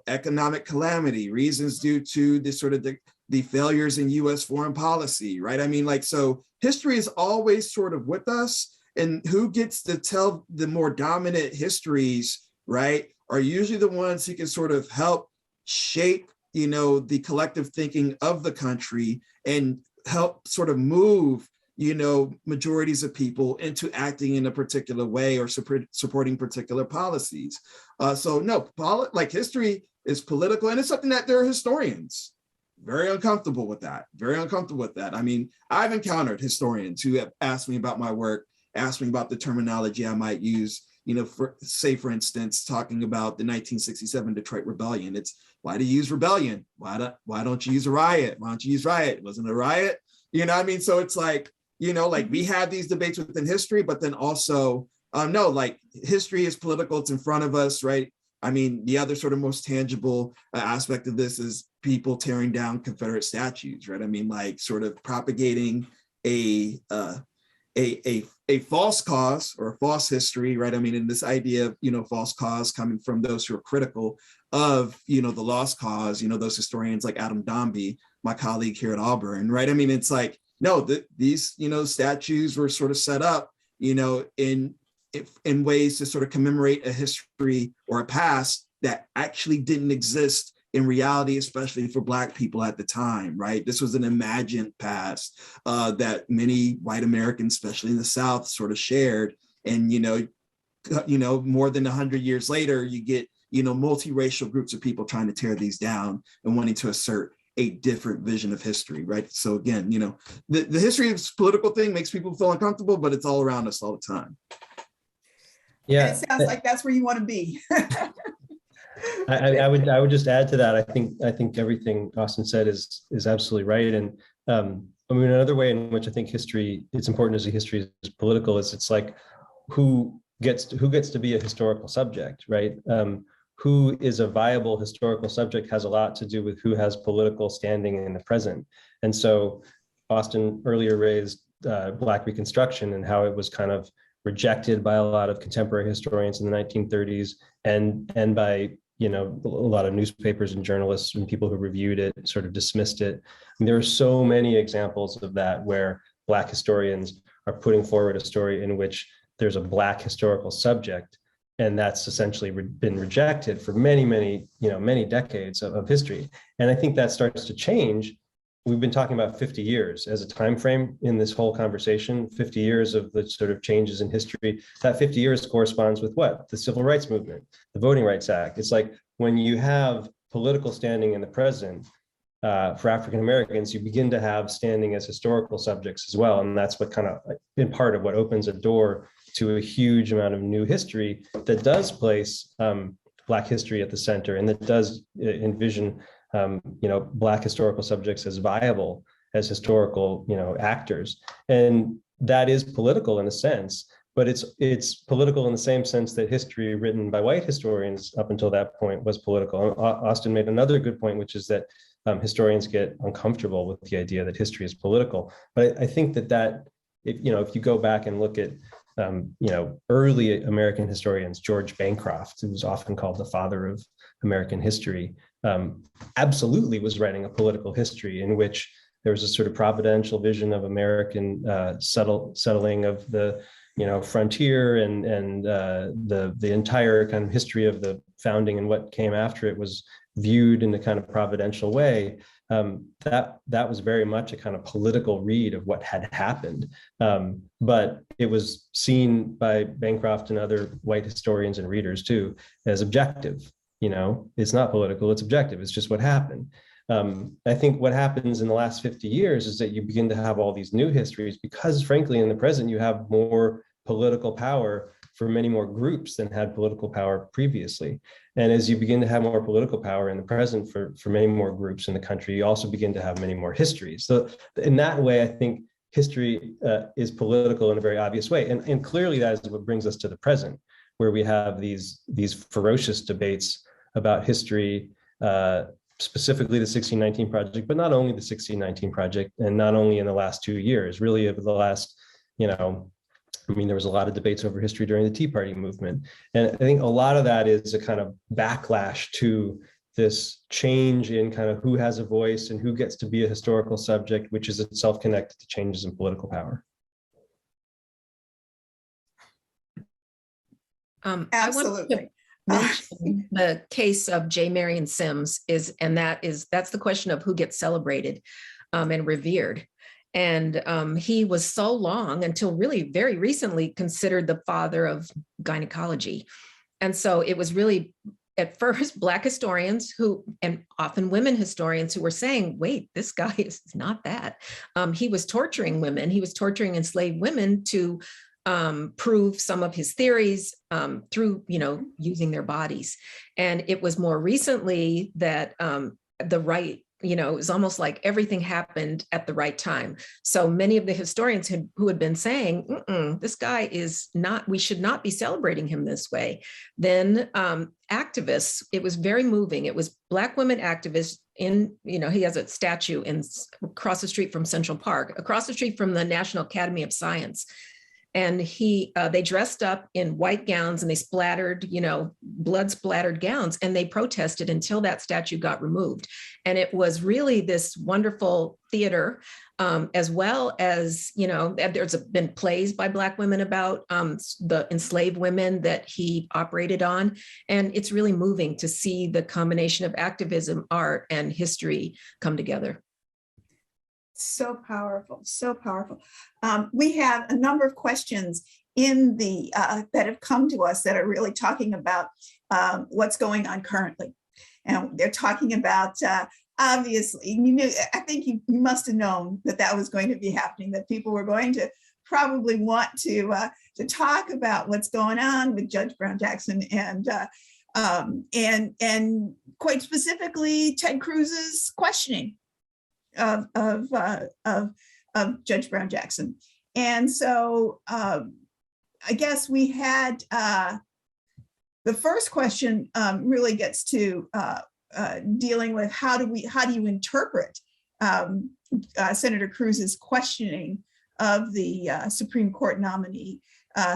economic calamity, reasons due to this sort of the failures in U.S. foreign policy, right? I mean, like, so history is always sort of with us, and who gets to tell the more dominant histories, right, are usually the ones who can sort of help shape, the collective thinking of the country and help sort of move, majorities of people into acting in a particular way or supporting particular policies. So no, history is political, and it's something that there are historians very uncomfortable with that, I mean, I've encountered historians who have asked me about my work, asked me about the terminology I might use, for instance, talking about the 1967 Detroit Rebellion. It's, why do you use rebellion? Why don't you use a riot? Why don't you use riot? It wasn't a riot? I mean, so it's like, we have these debates within history, but then also, no, like, history is political, it's in front of us, right? I mean, the other sort of most tangible aspect of this is people tearing down Confederate statues, right? I mean, like, sort of propagating a false cause or a false history, right? I mean, in this idea of, false cause coming from those who are critical of, the lost cause, those historians like Adam Dombey, my colleague here at Auburn, right? I mean, it's like, no, these, statues were sort of set up, in ways to sort of commemorate a history or a past that actually didn't exist in reality, especially for Black people at the time, right? This was an imagined past that many white Americans, especially in the South, sort of shared. And, more than 100 years later, you get, multiracial groups of people trying to tear these down and wanting to assert a different vision of history, right? So again, the history of this political thing makes people feel uncomfortable, but it's all around us all the time. Yeah, it sounds like that's where you want to be. I would just add to that. I think everything Austin said is absolutely right. And I mean, another way in which I think it's important as a history is political, is it's like who gets to be a historical subject, right? Who is a viable historical subject has a lot to do with who has political standing in the present. And so Austin earlier raised Black Reconstruction and how it was kind of rejected by a lot of contemporary historians in the 1930s and by a lot of newspapers and journalists and people who reviewed it sort of dismissed it. And there are so many examples of that where Black historians are putting forward a story in which there's a Black historical subject, and that's essentially been rejected for many decades of history. And I think that starts to change. We've been talking about 50 years as a time frame in this whole conversation, 50 years of the sort of changes in history. That 50 years corresponds with what? The Civil Rights Movement, the Voting Rights Act. It's like when you have political standing in the present for African Americans, you begin to have standing as historical subjects as well. And that's what kind of, in part of what opens a door to a huge amount of new history that does place Black history at the center and that does envision Black historical subjects as viable as historical, actors. And that is political in a sense, but it's political in the same sense that history written by white historians up until that point was political. Austin made another good point, which is that historians get uncomfortable with the idea that history is political. But I think that if you go back and look at early American historians, George Bancroft, who was often called the father of American history, absolutely was writing a political history in which there was a sort of providential vision of American settling of the frontier and the entire kind of history of the founding and what came after it was viewed in a kind of providential way. That was very much a kind of political read of what had happened. But it was seen by Bancroft and other white historians and readers too as objective. It's not political, it's objective. It's just what happened. I think what happens in the last 50 years is that you begin to have all these new histories because frankly, in the present, you have more political power for many more groups than had political power previously. And as you begin to have more political power in the present for many more groups in the country, you also begin to have many more histories. So in that way, I think history is political in a very obvious way. And clearly that is what brings us to the present, where we have these ferocious debates about history, specifically the 1619 Project, but not only the 1619 Project, and not only in the last 2 years, really over the last, I mean, there was a lot of debates over history during the Tea Party movement. And I think a lot of that is a kind of backlash to this change in kind of who has a voice and who gets to be a historical subject, which is itself connected to changes in political power. Absolutely. I want to mention the case of J. Marion Sims that's the question of who gets celebrated and revered. And he was so long, until really very recently, considered the father of gynecology. And so it was really, at first, Black historians and often women historians, who were saying, wait, this guy is not that. He was torturing women. He was torturing enslaved women to prove some of his theories through, using their bodies. And it was more recently that the right, it was almost like everything happened at the right time. So many of the historians who had been saying, this guy is not, we should not be celebrating him this way. Then activists, it was very moving. It was Black women activists he has a statue across the street from Central Park, across the street from the National Academy of Science. And they dressed up in white gowns and they splattered, blood splattered gowns, and they protested until that statue got removed. And it was really this wonderful theater, as well as, there's been plays by Black women about the enslaved women that he operated on. And it's really moving to see the combination of activism, art, and history come together. So powerful, so powerful. We have a number of questions in that have come to us that are really talking about what's going on currently. And they're talking about, obviously, I think you must have known that was going to be happening, that people were going to probably want to talk about what's going on with Judge Brown Jackson and quite specifically Ted Cruz's questioning of Judge Brown Jackson. And so I guess we had the first question really gets to dealing with how do you interpret Senator Cruz's questioning of the Supreme Court nominee.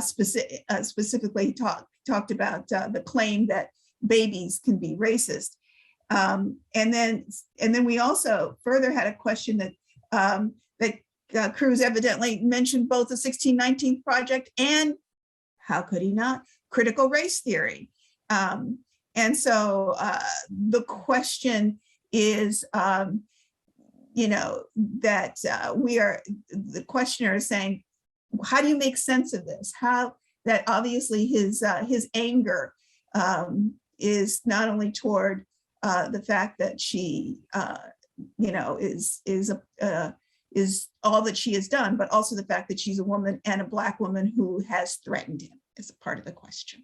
Specifically, he talked about the claim that babies can be racist. And then we also further had a question that Cruz evidently mentioned both the 1619 Project and, how could he not, critical race theory. And so the question is, the questioner is saying, how do you make sense of this? How that obviously his anger is not only toward the fact that she, is all that she has done, but also the fact that she's a woman and a Black woman who has threatened him is a part of the question.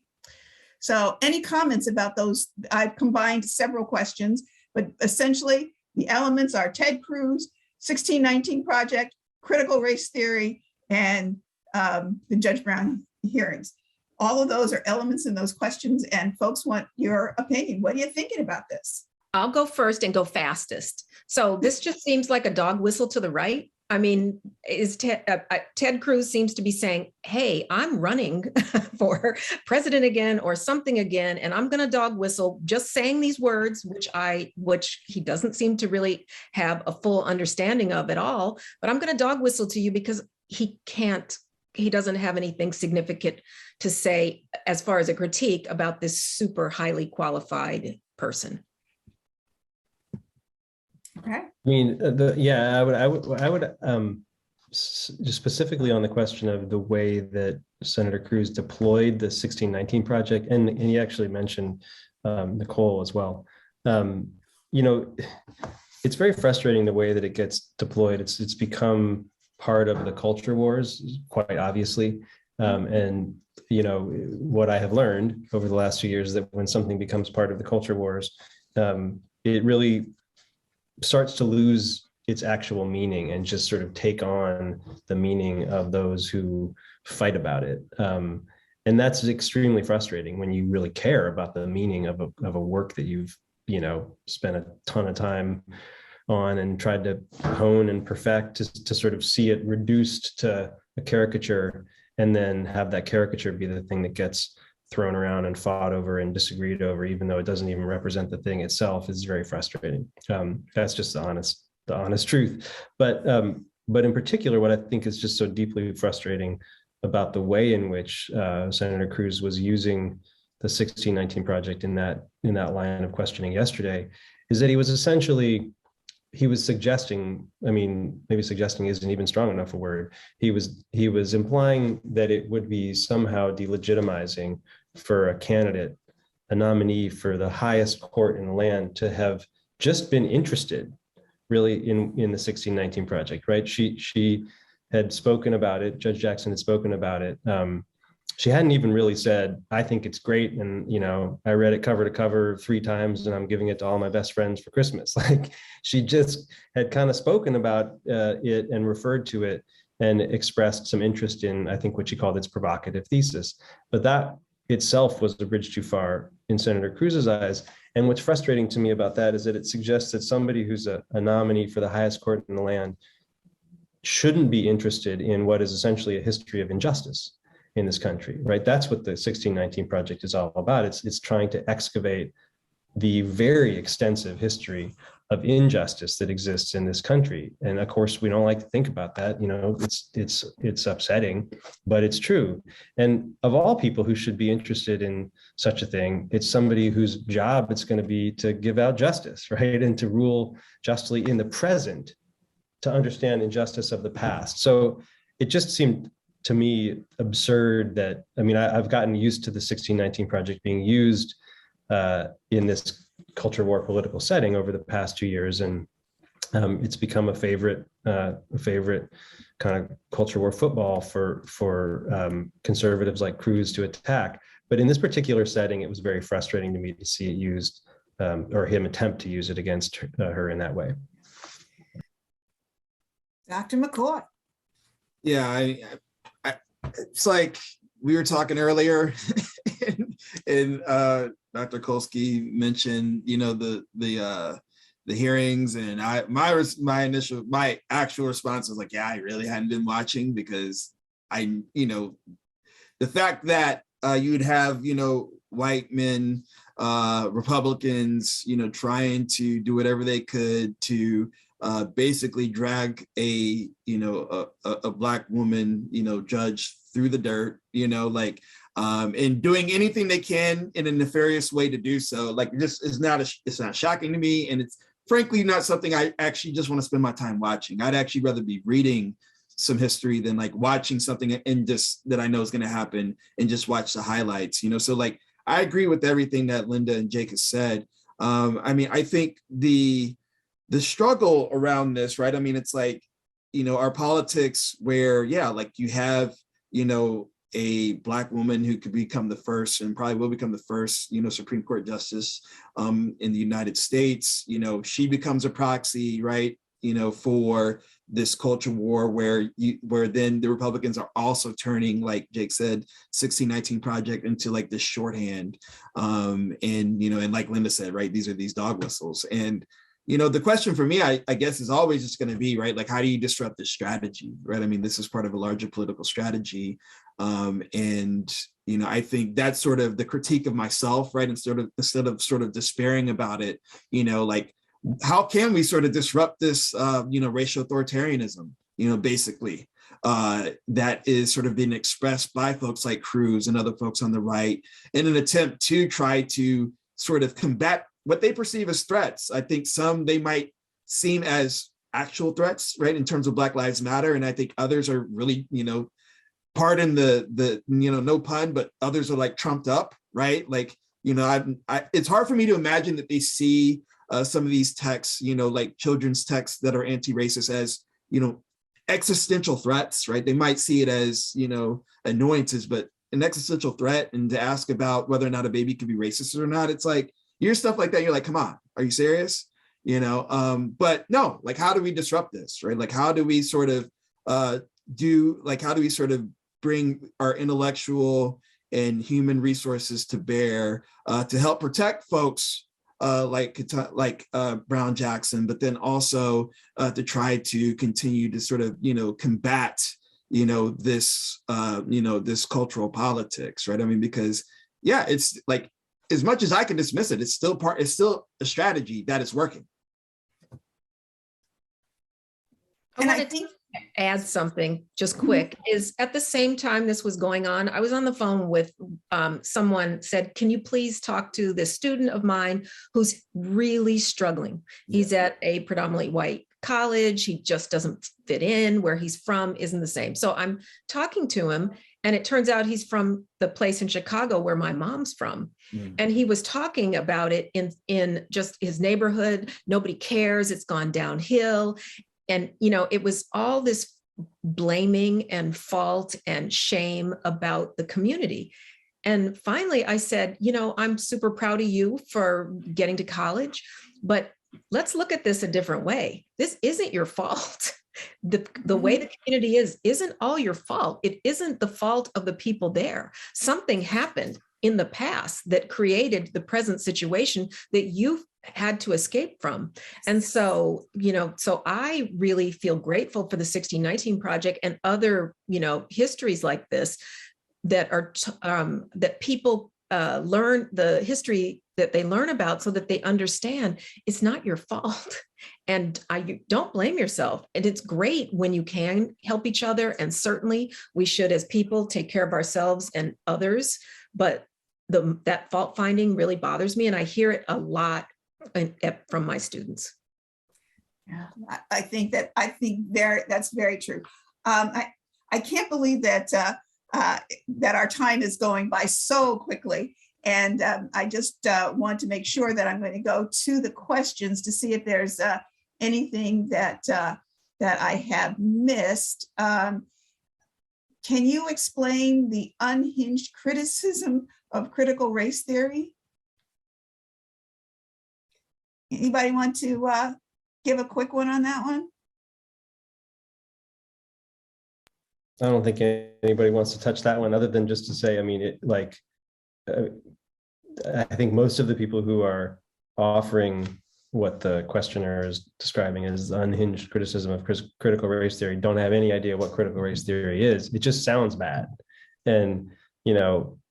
So any comments about those? I've combined several questions, but essentially the elements are Ted Cruz, 1619 Project, critical race theory, and the Judge Brown hearings. All of those are elements in those questions, and folks want your opinion. What are you thinking about this? I'll go first and go fastest. So this just seems like a dog whistle to the right. I mean, Ted Cruz seems to be saying, hey, I'm running for president again or something again, and I'm going to dog whistle just saying these words, which he doesn't seem to really have a full understanding of at all. But I'm going to dog whistle to you because he doesn't have anything significant to say as far as a critique about this super highly qualified person. Okay. I mean, I would just specifically on the question of the way that Senator Cruz deployed the 1619 Project, and he actually mentioned Nicole as well. It's very frustrating the way that it gets deployed. It's become part of the culture wars, quite obviously. And what I have learned over the last few years is that when something becomes part of the culture wars, it really starts to lose its actual meaning and just sort of take on the meaning of those who fight about it. And that's extremely frustrating when you really care about the meaning of a work that you've, spent a ton of time on and tried to hone and perfect to sort of see it reduced to a caricature and then have that caricature be the thing that gets thrown around and fought over and disagreed over, even though it doesn't even represent the thing itself, is very frustrating. That's just the honest truth. But in particular, what I think is just so deeply frustrating about the way in which Senator Cruz was using the 1619 Project in that line of questioning yesterday is that he was suggesting, I mean, maybe suggesting isn't even strong enough a word. He was implying that it would be somehow delegitimizing for a candidate, a nominee for the highest court in the land, to have just been interested really in the 1619 Project, right? She had spoken about it. Judge Jackson had spoken about it. She hadn't even really said, I think it's great. And, I read it cover to cover 3 times and I'm giving it to all my best friends for Christmas. Like, she just had kind of spoken about it and referred to it and expressed some interest in, I think, what she called its provocative thesis. But that itself was a bridge too far in Senator Cruz's eyes. And what's frustrating to me about that is that it suggests that somebody who's a nominee for the highest court in the land shouldn't be interested in what is essentially a history of injustice in this country, right? That's what the 1619 Project is all about. It's trying to excavate the very extensive history of injustice that exists in this country. And of course, we don't like to think about that. It's upsetting, but it's true. And of all people who should be interested in such a thing, it's somebody whose job it's going to be to give out justice, right? And to rule justly in the present, to understand injustice of the past. So it just seemed to me absurd that, I've gotten used to the 1619 Project being used in this culture war political setting over the past 2 years. And it's become a favorite kind of culture war football for conservatives like Cruz to attack. But in this particular setting, it was very frustrating to me to see it used, or him attempt to use it against her in that way. Dr. McCoy. Yeah, it's like we were talking earlier, and Dr. Kolsky mentioned, the hearings, and my actual response was like, yeah, I really hadn't been watching, because the fact that you'd have white men, Republicans, trying to do whatever they could to basically drag a Black woman, judge through the dirt, and doing anything they can in a nefarious way to do so. Like, it's not shocking to me, and it's frankly not something I actually just want to spend my time watching. I'd actually rather be reading some history than like watching something and just that I know is going to happen and just watch the highlights. So like, I agree with everything that Linda and Jake has said. I think the struggle around this, right? It's like, our politics where, yeah, like you have, a Black woman who could become the first, and probably will become the first, Supreme Court justice in the United States. She becomes a proxy, right? For this culture war where then the Republicans are also turning, like Jake said, 1619 Project into like this shorthand. And like Linda said, right, these are these dog whistles. And the question for me, I guess, is always just going to be, right, like, how do you disrupt this strategy, right? This is part of a larger political strategy. I think that's sort of the critique of myself, right? Instead of sort of despairing about it, like, how can we sort of disrupt this, racial authoritarianism, basically, that is sort of being expressed by folks like Cruz and other folks on the right in an attempt to try to sort of combat what they perceive as threats. I think they might seem as actual threats, right, in terms of Black Lives Matter. And I think others are really, pardon the no pun, but others are like trumped up, right? Like, it's hard for me to imagine that they see some of these texts, like children's texts that are anti-racist as, existential threats, right? They might see it as, annoyances, but an existential threat, and to ask about whether or not a baby could be racist or not, it's like, here's stuff like that. You're like, come on, are you serious? But no, like, how do we disrupt this, right? Like, how do we sort of bring our intellectual and human resources to bear to help protect folks like Brown Jackson, but then also to try to continue to sort of, combat, this, this cultural politics, right? I mean, because yeah, it's like, as much as I can dismiss it, it's still a strategy that is working. And I think add something just quick is at the same time this was going on, I was on the phone with someone said, can you please talk to this student of mine who's really struggling? He's at a predominantly white college. He just doesn't fit in. Where he's from isn't the same. So I'm talking to him, and it turns out he's from the place in Chicago where my mom's from. And he was talking about it in just his neighborhood. Nobody cares. It's gone downhill. And, it was all this blaming and fault and shame about the community. And finally, I said, I'm super proud of you for getting to college, but let's look at this a different way. This isn't your fault. The way the community isn't all your fault. It isn't the fault of the people there. Something happened in the past that created the present situation that you've had to escape from. And so, so I really feel grateful for the 1619 Project and other, histories like this that are, that people learn the history that they learn about so that they understand it's not your fault. And you don't blame yourself. And it's great when you can help each other. And certainly we should, as people, take care of ourselves and others. But that fault finding really bothers me. And I hear it a lot from my students. Yeah, I think that's very true. I can't believe that that our time is going by so quickly, and I just want to make sure that I'm going to go to the questions to see if there's anything that I have missed. Can you explain the unhinged criticism of critical race theory? Anybody want to give a quick one on that one? I don't think anybody wants to touch that one, other than just to say, I mean, I think most of the people who are offering what the questioner is describing as unhinged criticism of critical race theory don't have any idea what critical race theory is. It just sounds bad. And,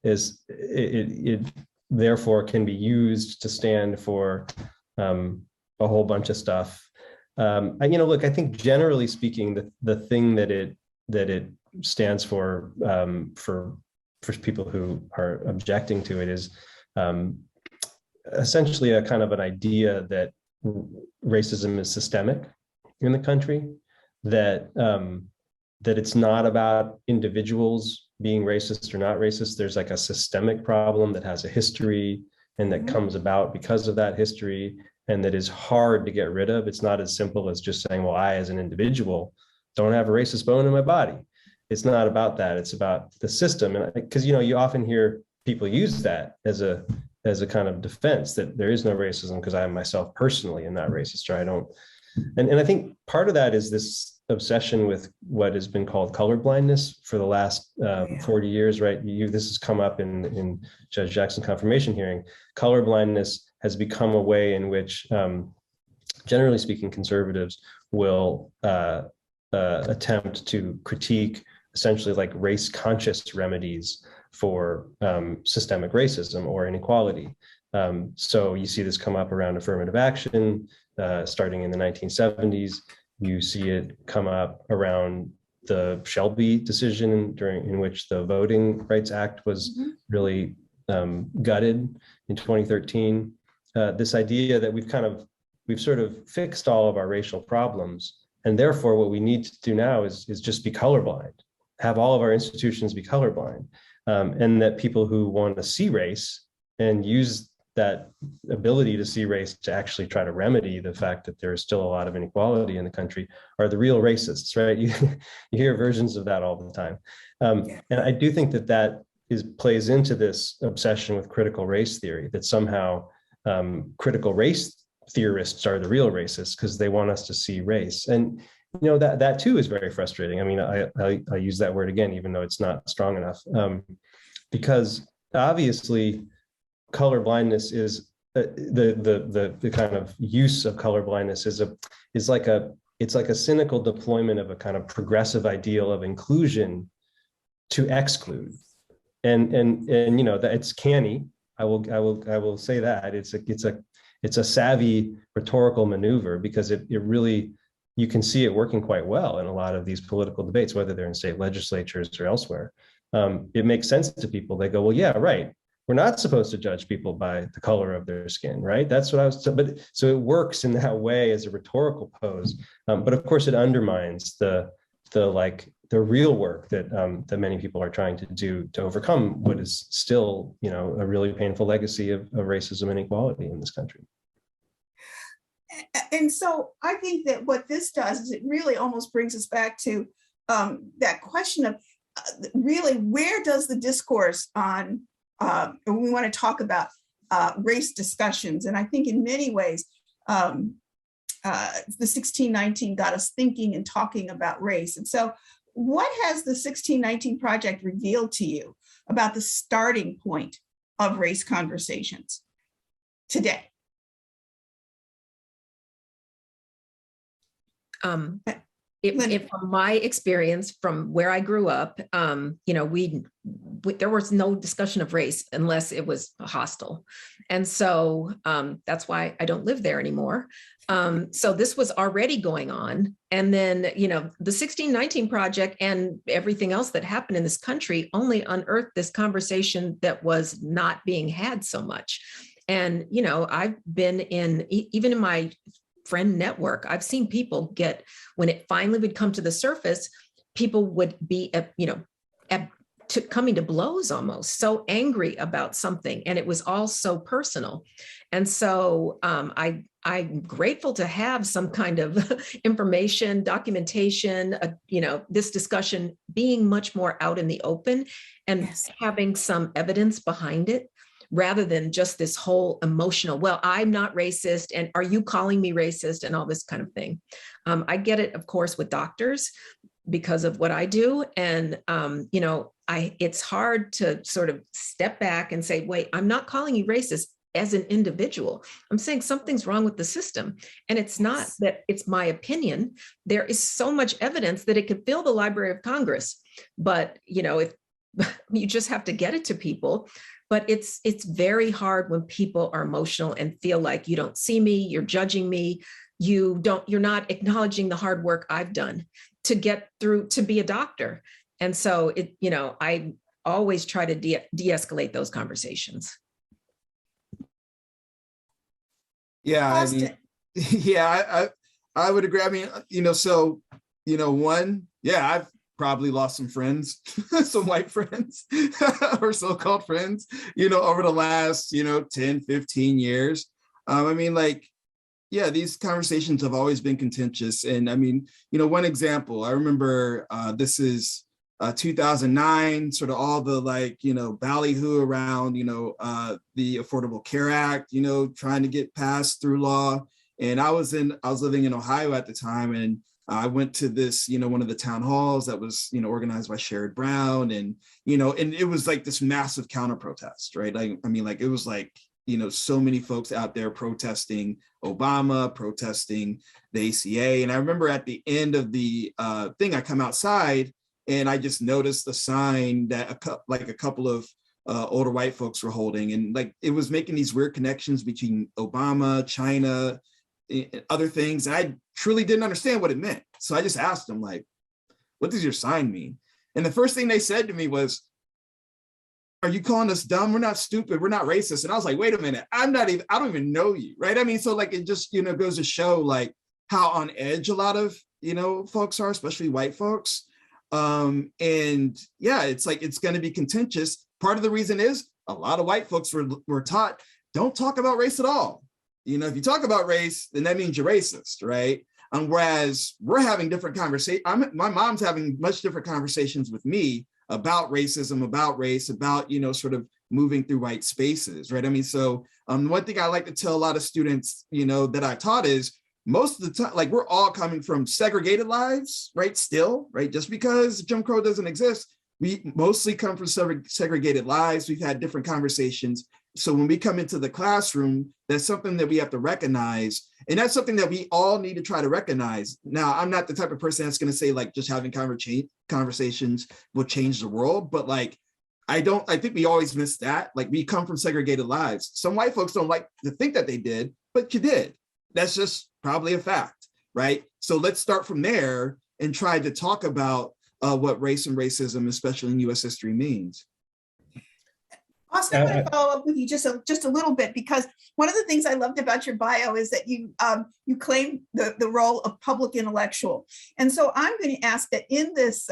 it therefore can be used to stand for a whole bunch of stuff. Look, I think generally speaking, the thing that it stands for people who are objecting to it is essentially a kind of an idea that racism is systemic in the country, that it's not about individuals being racist or not racist. There's like a systemic problem that has a history and that comes about because of that history, and that is hard to get rid of. It's not as simple as just saying, well, I as an individual don't have a racist bone in my body. It's not about that. It's about the system. And because, you often hear people use that as a kind of defense that there is no racism because I am myself personally am not racist, or I don't. And I think part of that is this obsession with what has been called colorblindness for the last 40 years, right? This has come up in Judge Jackson's confirmation hearing. Colorblindness has become a way in which, generally speaking, conservatives will attempt to critique essentially like race-conscious remedies for systemic racism or inequality. So you see this come up around affirmative action, starting in the 1970s. You see it come up around the Shelby decision in which the Voting Rights Act was really gutted in 2013. This idea that we've sort of fixed all of our racial problems, and therefore what we need to do now is just be colorblind, have all of our institutions be colorblind, and that people who want to see race and use that ability to see race to actually try to remedy the fact that there is still a lot of inequality in the country are the real racists, right? You hear versions of that all the time. And I do think that plays into this obsession with critical race theory, that somehow critical race theorists are the real racists because they want us to see race. And that too is very frustrating. I mean, I use that word again, even though it's not strong enough, because obviously colorblindness is the kind of use of colorblindness is like a it's like a cynical deployment of a kind of progressive ideal of inclusion to exclude. And you know, that it's canny. I will say that it's a savvy rhetorical maneuver, because it really, you can see it working quite well in a lot of these political debates, whether they're in state legislatures or elsewhere. It makes sense to people. They go, well, yeah, right. We're not supposed to judge people by the color of their skin, right? That's what I was, but so it works in that way as a rhetorical pose. But of course it undermines the real work that many people are trying to do to overcome what is still, you know, a really painful legacy of racism and inequality in this country. And so I think that what this does is it really almost brings us back to that question of really, where does the discourse on, we want to talk about race discussions. And I think in many ways, the 1619 got us thinking and talking about race. And so what has the 1619 Project revealed to you about the starting point of race conversations today? If from my experience from where I grew up, you know, there was no discussion of race unless it was hostile. And so that's why I don't live there anymore. So this was already going on. And then, you know, the 1619 Project and everything else that happened in this country only unearthed this conversation that was not being had so much. And, you know, I've been even in my friend network, I've seen people get, when it finally would come to the surface, people would be, you know, coming to blows almost, so angry about something. And it was all so personal. And so I'm grateful to have some kind of information, documentation, you know, this discussion being much more out in the open and having some evidence behind it, rather than just this whole emotional, well, I'm not racist, and are you calling me racist, and all this kind of thing. I get it, of course, with doctors because of what I do. And, you know, it's hard to sort of step back and say, wait, I'm not calling you racist as an individual. I'm saying something's wrong with the system. And it's not that it's my opinion. There is so much evidence that it could fill the Library of Congress. But, you know, if you just have to get it to people. But it's very hard when people are emotional and feel like you don't see me, you're judging me, you're not acknowledging the hard work I've done to get through to be a doctor. And so you know, I always try to de-escalate those conversations. Yeah, I mean, yeah, I would agree. I mean, you know, so, you know, I've probably lost some friends, some white friends or so-called friends, you know, over the last, you know, 10, 15 years. I mean, like, yeah, these conversations have always been contentious. And I mean, you know, one example, I remember this is 2009, sort of all the, like, you know, ballyhoo around, you know, the Affordable Care Act, you know, trying to get passed through law. And I was living in Ohio at the time, and I went to this, you know, one of the town halls that was, you know, organized by Sherrod Brown, and, you know, and it was like this massive counter protest, right? Like, I mean, like, it was like, you know, so many folks out there protesting Obama, protesting the ACA. And I remember at the end of the thing, I come outside and I just noticed the sign that a couple of older white folks were holding. And like, it was making these weird connections between Obama, China, other things. And I truly didn't understand what it meant. So I just asked them, like, what does your sign mean? And the first thing they said to me was, are you calling us dumb? We're not stupid. We're not racist. And I was like, wait a minute. I don't even know you. Right. I mean, so like, it just, you know, goes to show like how on edge a lot of, you know, folks are, especially white folks. And yeah, it's like, it's going to be contentious. Part of the reason is a lot of white folks were taught, don't talk about race at all. You know, if you talk about race, then that means you're racist, right? Whereas we're having different conversations. My mom's having much different conversations with me about racism, about race, about, you know, sort of moving through white spaces, right? I mean, so one thing I like to tell a lot of students, you know, that I taught is most of the time, like, we're all coming from segregated lives, right? Still, right? Just because Jim Crow doesn't exist, we mostly come from segregated lives. We've had different conversations. So when we come into the classroom, that's something that we have to recognize And that's something that we all need to try to recognize. Now, I'm not the type of person that's going to say like just having conversations will change the world, but like, I think we always miss that. Like, we come from segregated lives. Some white folks don't like to think that they did, but you did. That's just probably a fact, right? So let's start from there and try to talk about what race and racism, especially in US history, means. Austin, I'm going to follow up with you just a little bit, because one of the things I loved about your bio is that you claim the role of public intellectual. And so I'm going to ask that in this,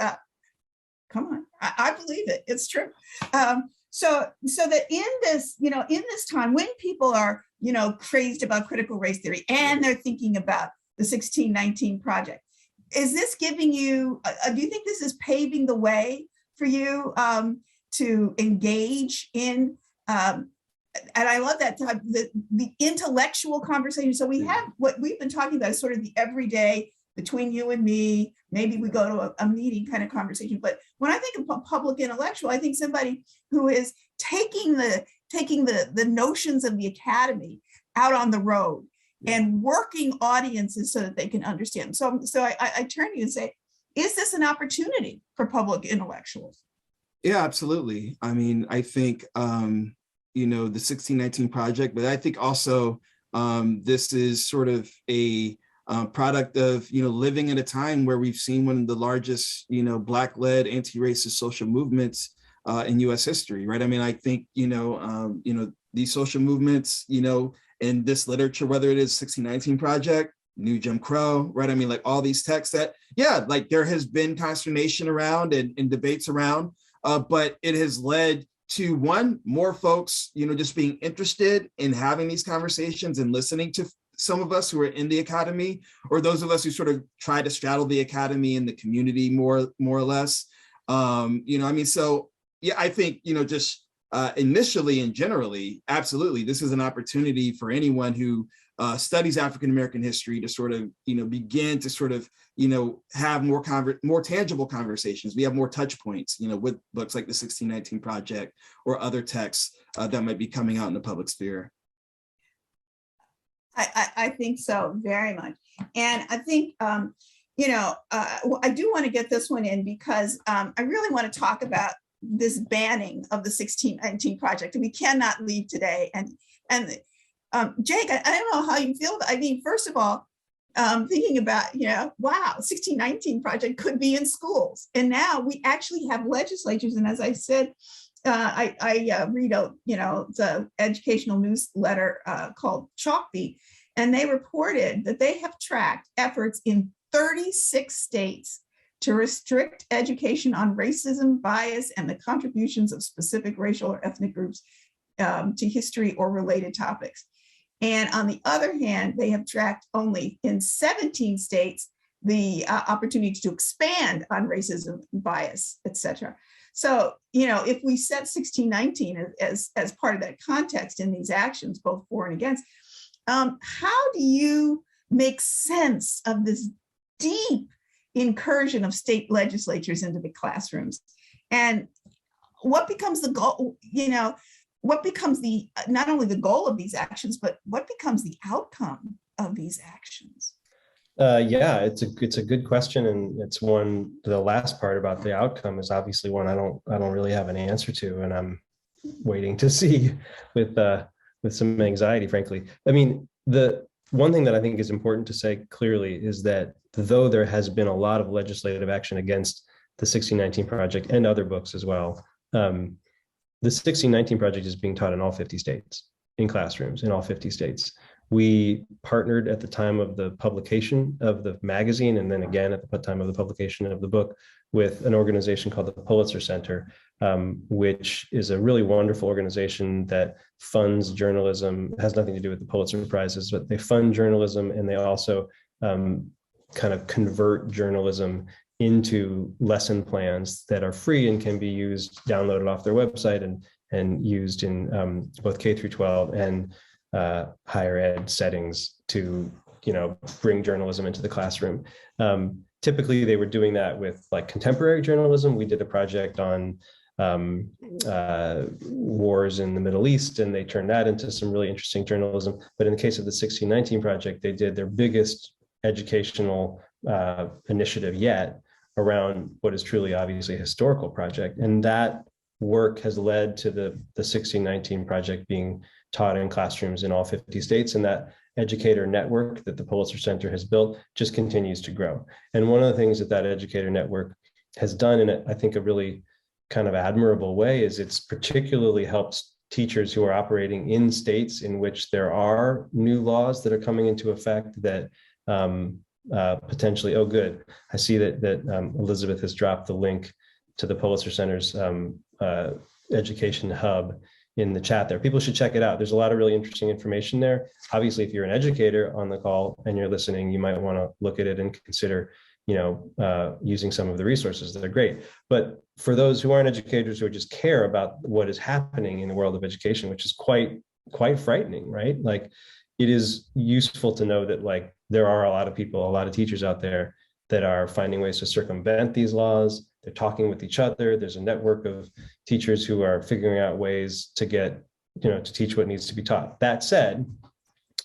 come on, I believe it, it's true. So that in this time when people are, crazed about critical race theory and they're thinking about the 1619 Project, is this giving you, do you think this is paving the way for you to engage in, and I love that, the intellectual conversation. So we have, what we've been talking about is sort of the everyday between you and me, maybe we go to a meeting kind of conversation. But when I think of public intellectual, I think somebody who is taking the notions of the academy out on the road and working audiences so that they can understand. So I turn to you and say, is this an opportunity for public intellectuals? Yeah, absolutely. I mean, I think, the 1619 Project, but I think also this is sort of a product of, living in a time where we've seen one of the largest, Black-led anti-racist social movements in US history, right? I mean, I think, these social movements, in this literature, whether it is 1619 Project, New Jim Crow, right? I mean, like all these texts that, like there has been consternation around and debates around, but it has led to more folks, just being interested in having these conversations and listening to some of us who are in the academy, or those of us who sort of try to straddle the academy and the community more or less. So yeah, I think, just initially and generally, absolutely, this is an opportunity for anyone who studies African-American history to sort of, begin to sort of, have more tangible conversations. We have more touch points, with books like the 1619 Project or other texts that might be coming out in the public sphere. I think so, very much. And I think, I do want to get this one in because I really want to talk about this banning of the 1619 Project. We cannot leave today. And Jake, I don't know how you feel. I mean, first of all, thinking about, wow, 1619 Project could be in schools. And now we actually have legislatures. And as I said, I read the educational newsletter called Chalkbeat, and they reported that they have tracked efforts in 36 states to restrict education on racism, bias, and the contributions of specific racial or ethnic groups to history or related topics. And on the other hand, they have tracked only in 17 states the opportunity to expand on racism, bias, et cetera. So, if we set 1619 as part of that context in these actions, both for and against, how do you make sense of this deep incursion of state legislatures into the classrooms? And what becomes the goal, what becomes not only the goal of these actions, but what becomes the outcome of these actions? It's a good question, and it's one. The last part about the outcome is obviously one I don't really have an answer to, and I'm waiting to see with some anxiety, frankly. I mean, the one thing that I think is important to say clearly is that though there has been a lot of legislative action against the 1619 Project and other books as well, the 1619 Project is being taught in all 50 states, in classrooms in all 50 states. We partnered at the time of the publication of the magazine, and then again at the time of the publication of the book, with an organization called the Pulitzer Center, which is a really wonderful organization that funds journalism. It has nothing to do with the Pulitzer Prizes, but they fund journalism, and they also kind of convert journalism into lesson plans that are free and can be used, downloaded off their website and used in both K through 12 and higher ed settings to, bring journalism into the classroom. Typically, they were doing that with like contemporary journalism. We did a project on wars in the Middle East, and they turned that into some really interesting journalism. But in the case of the 1619 Project, they did their biggest educational initiative yet around what is truly obviously a historical project. And that work has led to the 1619 Project being taught in classrooms in all 50 states. And that educator network that the Pulitzer Center has built just continues to grow. And one of the things that educator network has done in, I think, a really kind of admirable way is it's particularly helped teachers who are operating in states in which there are new laws that are coming into effect that potentially, oh, good. I see that Elizabeth has dropped the link to the Pulitzer Center's education hub in the chat there. People should check it out. There's a lot of really interesting information there. Obviously, if you're an educator on the call and you're listening, you might want to look at it and consider, using some of the resources that are great. But for those who aren't educators, who just care about what is happening in the world of education, which is quite frightening, right? Like, it is useful to know that, like, there are a lot of people, a lot of teachers out there that are finding ways to circumvent these laws. They're talking with each other. There's a network of teachers who are figuring out ways to get, to teach what needs to be taught. That said,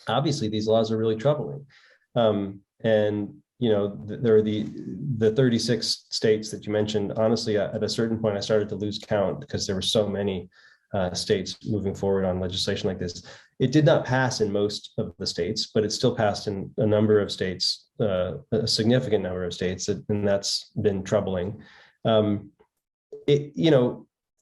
obviously these laws are really troubling. And, there are the 36 states that you mentioned. Honestly, at a certain point, I started to lose count because there were so many states moving forward on legislation like this. It did not pass in most of the states, but it still passed in a number of states, a significant number of states, and that's been troubling.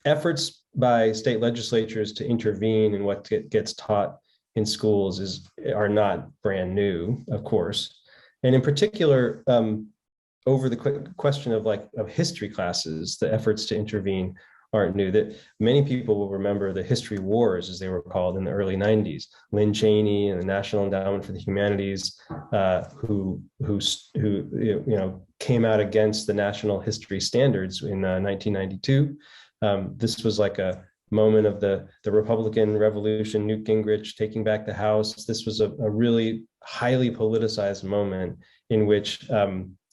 Efforts by state legislatures to intervene in what gets taught in schools are not brand new, of course. And in particular, over the question of history classes, the efforts to intervene aren't new. That many people will remember the history wars, as they were called, in the early 90s. Lynn Cheney and the National Endowment for the Humanities, who came out against the national history standards in 1992. This was like a moment of the Republican Revolution, Newt Gingrich taking back the House. This was a really highly politicized moment in which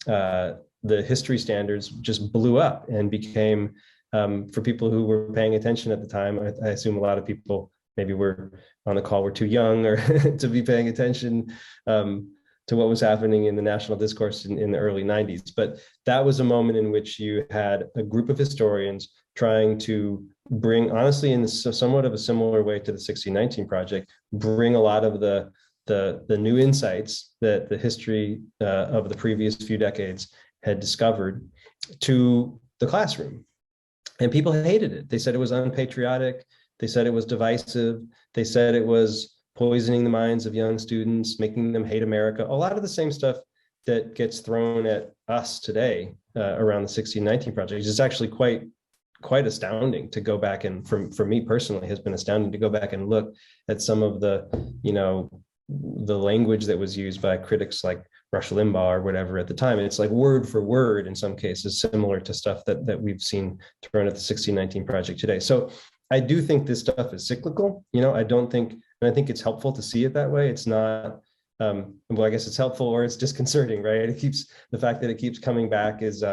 the history standards just blew up and became, for people who were paying attention at the time, I assume a lot of people maybe were on the call were too young or to be paying attention to what was happening in the national discourse in the early 90s. But that was a moment in which you had a group of historians trying to bring, honestly, in somewhat of a similar way to the 1619 Project, bring a lot of the new insights that the history of the previous few decades had discovered to the classroom. And people hated it. They said it was unpatriotic. They said it was divisive. They said it was poisoning the minds of young students, making them hate America. A lot of the same stuff that gets thrown at us today around the 1619 Project is actually quite astounding to go back, and for me personally has been astounding to go back and look at some of the language that was used by critics like Rush Limbaugh or whatever at the time. It's like word for word in some cases similar to stuff that we've seen thrown at the 1619 Project today. So I do think this stuff is cyclical. I think it's helpful to see it that way. It's not, well, I guess it's helpful or it's disconcerting, right? The fact that it keeps coming back is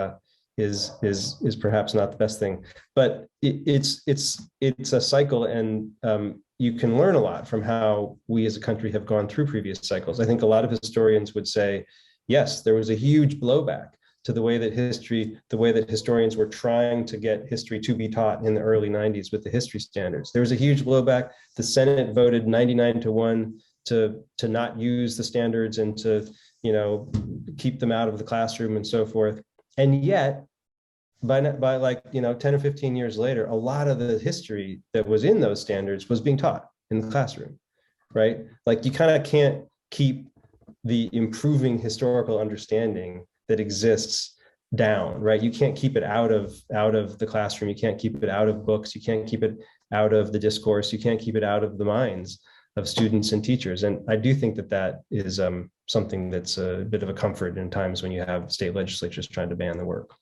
perhaps not the best thing, but it's a cycle, and you can learn a lot from how we as a country have gone through previous cycles. I think a lot of historians would say, yes, there was a huge blowback to the way that historians were trying to get history to be taught in the early 90s with the history standards. There was a huge blowback. The Senate voted 99-1 to not use the standards and to, keep them out of the classroom and so forth. And yet, by 10 or 15 years later, a lot of the history that was in those standards was being taught in the classroom, right? Like, you kind of can't keep the improving historical understanding that exists down, right? You can't keep it out of the classroom. You can't keep it out of books. You can't keep it out of the discourse. You can't keep it out of the minds of students and teachers. And I do think that is something that's a bit of a comfort in times when you have state legislatures trying to ban the work.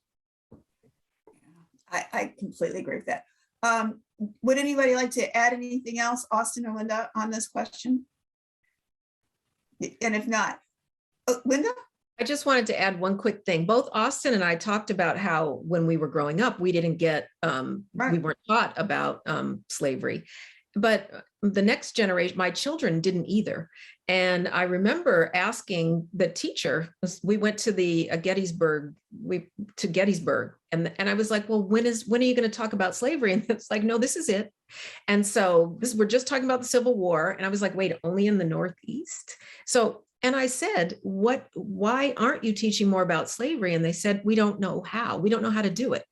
I completely agree with that. Would anybody like to add anything else, Austin or Linda, on this question? And if not, Linda? I just wanted to add one quick thing. Both Austin and I talked about how when we were growing up, we didn't get, we weren't taught about slavery. But the next generation, my children didn't either. And I remember asking the teacher, we went to the Gettysburg, and I was like, well, when are you going to talk about slavery? And it's like, no, this is it. And so we're just talking about the Civil War. And I was like, wait, only in the Northeast? And I said, why aren't you teaching more about slavery? And they said, we don't know how. We don't know how to do it.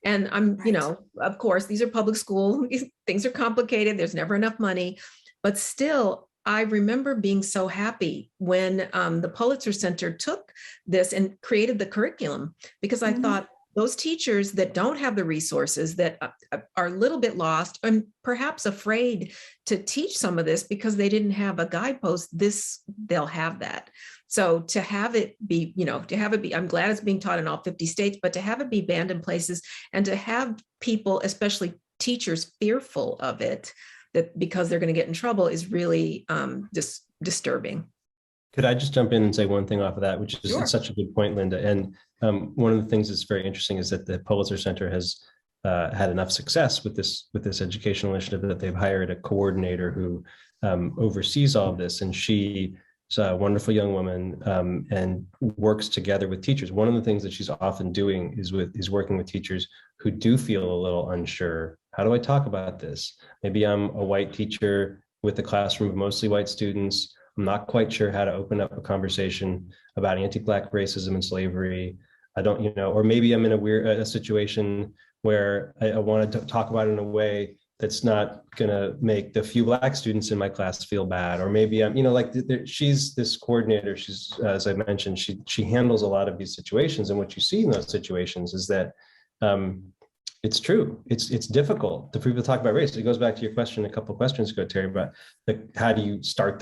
And I'm, Right. Of course, these are public school, things are complicated. There's never enough money, but still, I remember being so happy when the Pulitzer Center took this and created the curriculum, because I thought those teachers that don't have the resources, that are a little bit lost and perhaps afraid to teach some of this because they didn't have a guidepost, they'll have that. So to have it be, I'm glad it's being taught in all 50 states, but to have it be banned in places and to have people, especially teachers, fearful of it, that because they're going to get in trouble is really disturbing. Could I just jump in and say one thing off of that, which is It's such a good point, Linda. And one of the things that's very interesting is that the Pulitzer Center has had enough success with this educational initiative that they've hired a coordinator who oversees all of this. And she's a wonderful young woman and works together with teachers. One of the things that she's often doing is working with teachers who do feel a little unsure. How do I talk about this? Maybe I'm a white teacher with a classroom of mostly white students. I'm not quite sure how to open up a conversation about anti-Black racism and slavery. I don't, or maybe I'm in a situation where I want to talk about it in a way that's not going to make the few Black students in my class feel bad. Or maybe I'm, she's this coordinator. She's, as I mentioned, she handles a lot of these situations. And what you see in those situations is that it's true. It's difficult for people to talk about race. It goes back to your question a couple of questions ago, Terry, about how do you start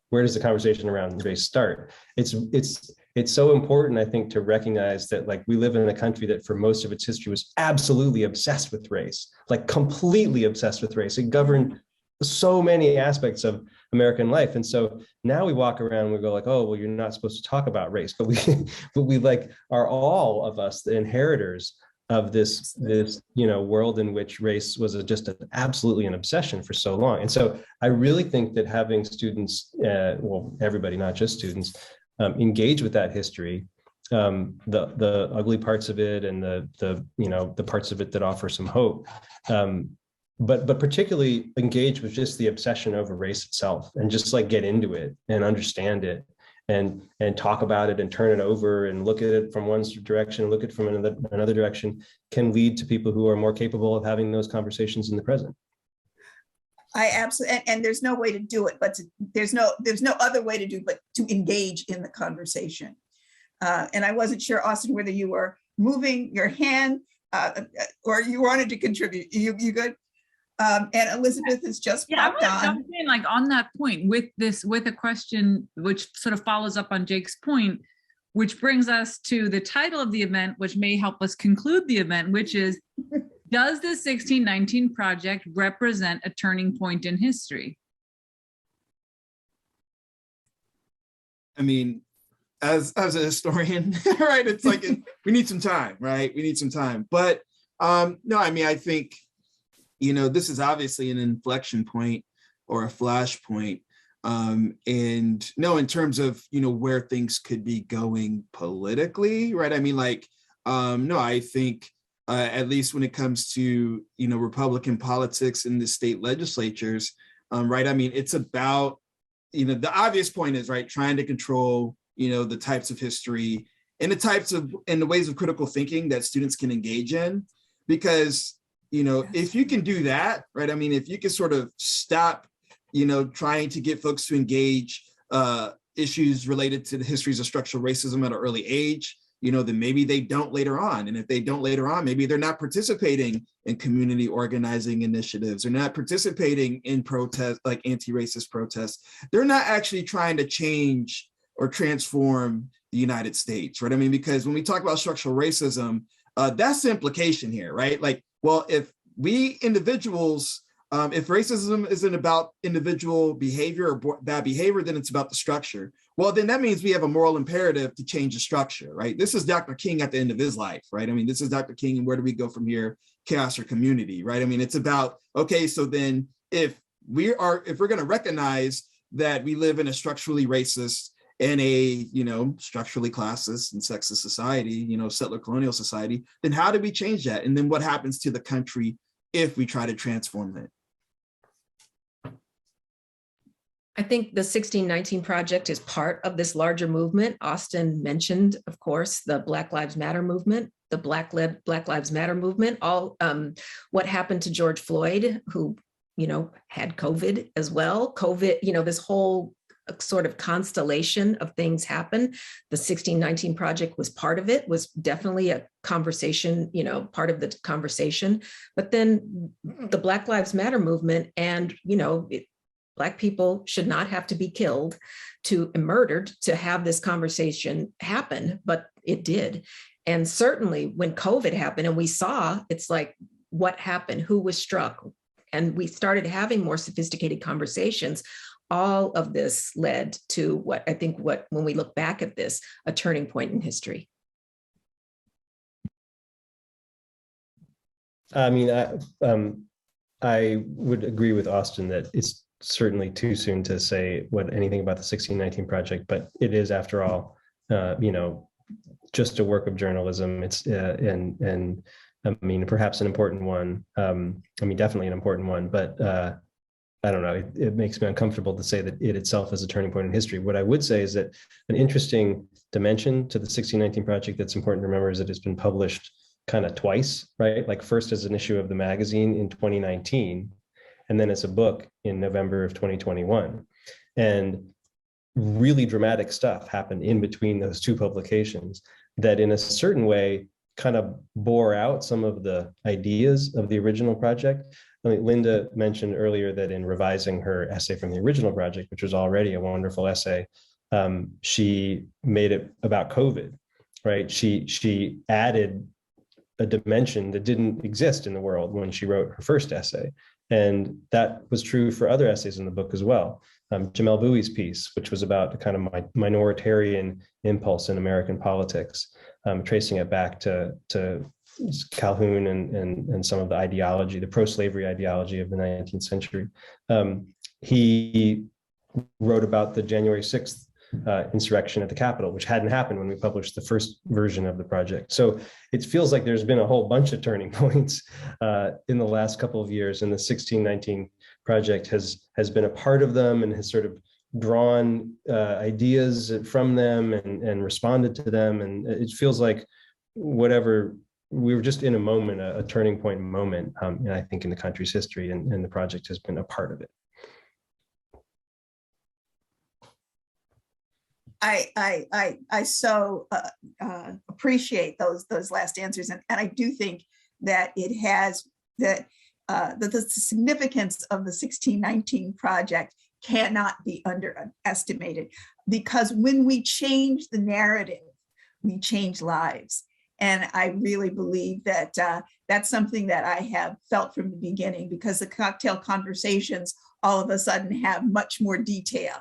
where does the conversation around race start? It's so important, I think, to recognize that we live in a country that for most of its history was absolutely obsessed with race, completely obsessed with race. It governed so many aspects of American life. And so now we walk around and we go oh, well, you're not supposed to talk about race, but we are all of us the inheritors of this world in which race was just absolutely an obsession for so long. And so I really think that having students, everybody, not just students, engage with that history, the ugly parts of it and the parts of it that offer some hope, but particularly engage with just the obsession over race itself and just get into it and understand it. And talk about it and turn it over and look at it from one direction, look at it from another direction, can lead to people who are more capable of having those conversations in the present. I absolutely, and there's no way to do it, but there's no other way to do but to engage in the conversation. And I wasn't sure, Austin, whether you were moving your hand or you wanted to contribute. You good? And Elizabeth has just popped on. Jump in, on that point with a question which sort of follows up on Jake's point, which brings us to the title of the event, which may help us conclude the event, which is, does the 1619 Project represent a turning point in history? I mean, as a historian, right? It's we need some time, right? We need some time. But no, I mean, I think, this is obviously an inflection point or a flashpoint. And no, in terms of, where things could be going politically, right? I mean, no, I think at least when it comes to, Republican politics in the state legislatures, right? I mean, it's about, the obvious point is, right, trying to control, the types of history and the ways of critical thinking that students can engage in, because if you can do that, right? I mean, if you can sort of stop, trying to get folks to engage issues related to the histories of structural racism at an early age, then maybe they don't later on. And if they don't later on, maybe they're not participating in community organizing initiatives. They're not participating in protests, like anti-racist protests. They're not actually trying to change or transform the United States, right? I mean, because when we talk about structural racism, that's the implication here, right? Well, if we individuals If racism isn't about individual behavior or bad behavior, then it's about the structure. Well, then that means we have a moral imperative to change the structure, right? This is Dr. King at the end of his life, right? I mean, this is Dr. King, and where do we go from here? Chaos or community, right? I mean, it's about, okay, so then if we're going to recognize that we live in a structurally racist and a, structurally classist and sexist society, settler colonial society, then how do we change that? And then what happens to the country if we try to transform it? I think the 1619 Project is part of this larger movement. Austin mentioned, of course, the Black Lives Matter movement, the Black-led Black Lives Matter movement, all what happened to George Floyd, who, had COVID as well. COVID, this whole sort of constellation of things happened. The 1619 Project was part of it, was definitely a conversation, part of the conversation. But then the Black Lives Matter movement and, Black people should not have to be killed and murdered to have this conversation happen, but it did. And certainly when COVID happened and we saw, it's like, what happened, who was struck? And we started having more sophisticated conversations. All of this led to when we look back at this, a turning point in history. I mean, I would agree with Austin that it's certainly too soon to say anything about the 1619 Project, but it is, after all, just a work of journalism. It's and I mean, perhaps an important one. Definitely an important one, but I don't know. It makes me uncomfortable to say that it itself is a turning point in history. What I would say is that an interesting dimension to the 1619 Project that's important to remember is that it's been published kind of twice, right? Like first as an issue of the magazine in 2019, and then as a book in November of 2021. And really dramatic stuff happened in between those two publications that in a certain way kind of bore out some of the ideas of the original project. I mean, Linda mentioned earlier that in revising her essay from the original project, which was already a wonderful essay, she made it about COVID, right? She added a dimension that didn't exist in the world when she wrote her first essay. And that was true for other essays in the book as well. Jamel Bouie's piece, which was about the kind of minoritarian impulse in American politics, tracing it back to Calhoun and some of the ideology, the pro-slavery ideology of the 19th century. He wrote about the January 6th insurrection at the Capitol, which hadn't happened when we published the first version of the project. So it feels like there's been a whole bunch of turning points in the last couple of years, and the 1619 Project has been a part of them and has sort of drawn ideas from them and responded to them. And it feels like we were just in a moment, a turning point moment, and I think in the country's history, and the project has been a part of it. I so appreciate those last answers, and I do think that it has that the significance of the 1619 Project cannot be underestimated, because when we change the narrative, we change lives. And I really believe that that's something that I have felt from the beginning, because the cocktail conversations all of a sudden have much more detail.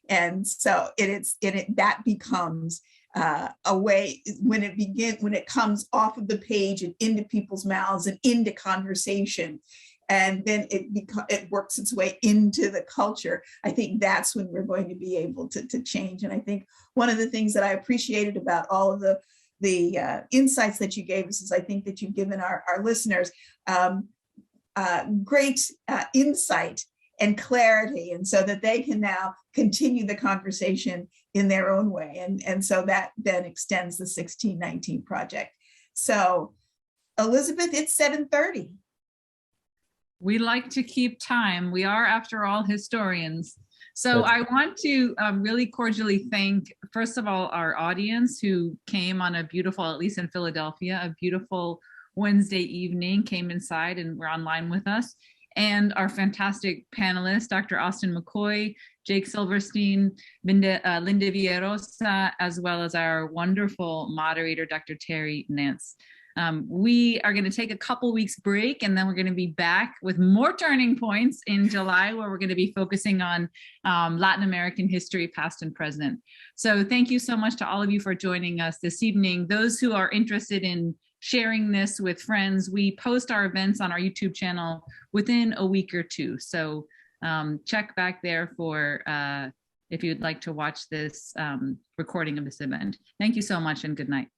And so that becomes a way when it comes off of the page and into people's mouths and into conversation, and then it works its way into the culture. I think that's when we're going to be able to change. And I think one of the things that I appreciated about all of the insights that you gave us is I think that you've given our listeners great insight and clarity, and so that they can now continue the conversation in their own way. And so that then extends the 1619 Project. So Elizabeth, it's 7:30. We like to keep time. We are, after all, historians. So I want to really cordially thank, first of all, our audience who came on a beautiful, at least in Philadelphia, a beautiful Wednesday evening, came inside and were online with us. And our fantastic panelists, Dr. Austin McCoy, Jake Silverstein, Linda Villarosa, as well as our wonderful moderator, Dr. Terry Nance. We are going to take a couple weeks break, and then we're going to be back with more turning points in July, where we're going to be focusing on Latin American history, past and present. So thank you so much to all of you for joining us this evening. Those who are interested in sharing this with friends, we post our events on our YouTube channel within a week or two. So check back there for if you'd like to watch this recording of this event. Thank you so much, and good night.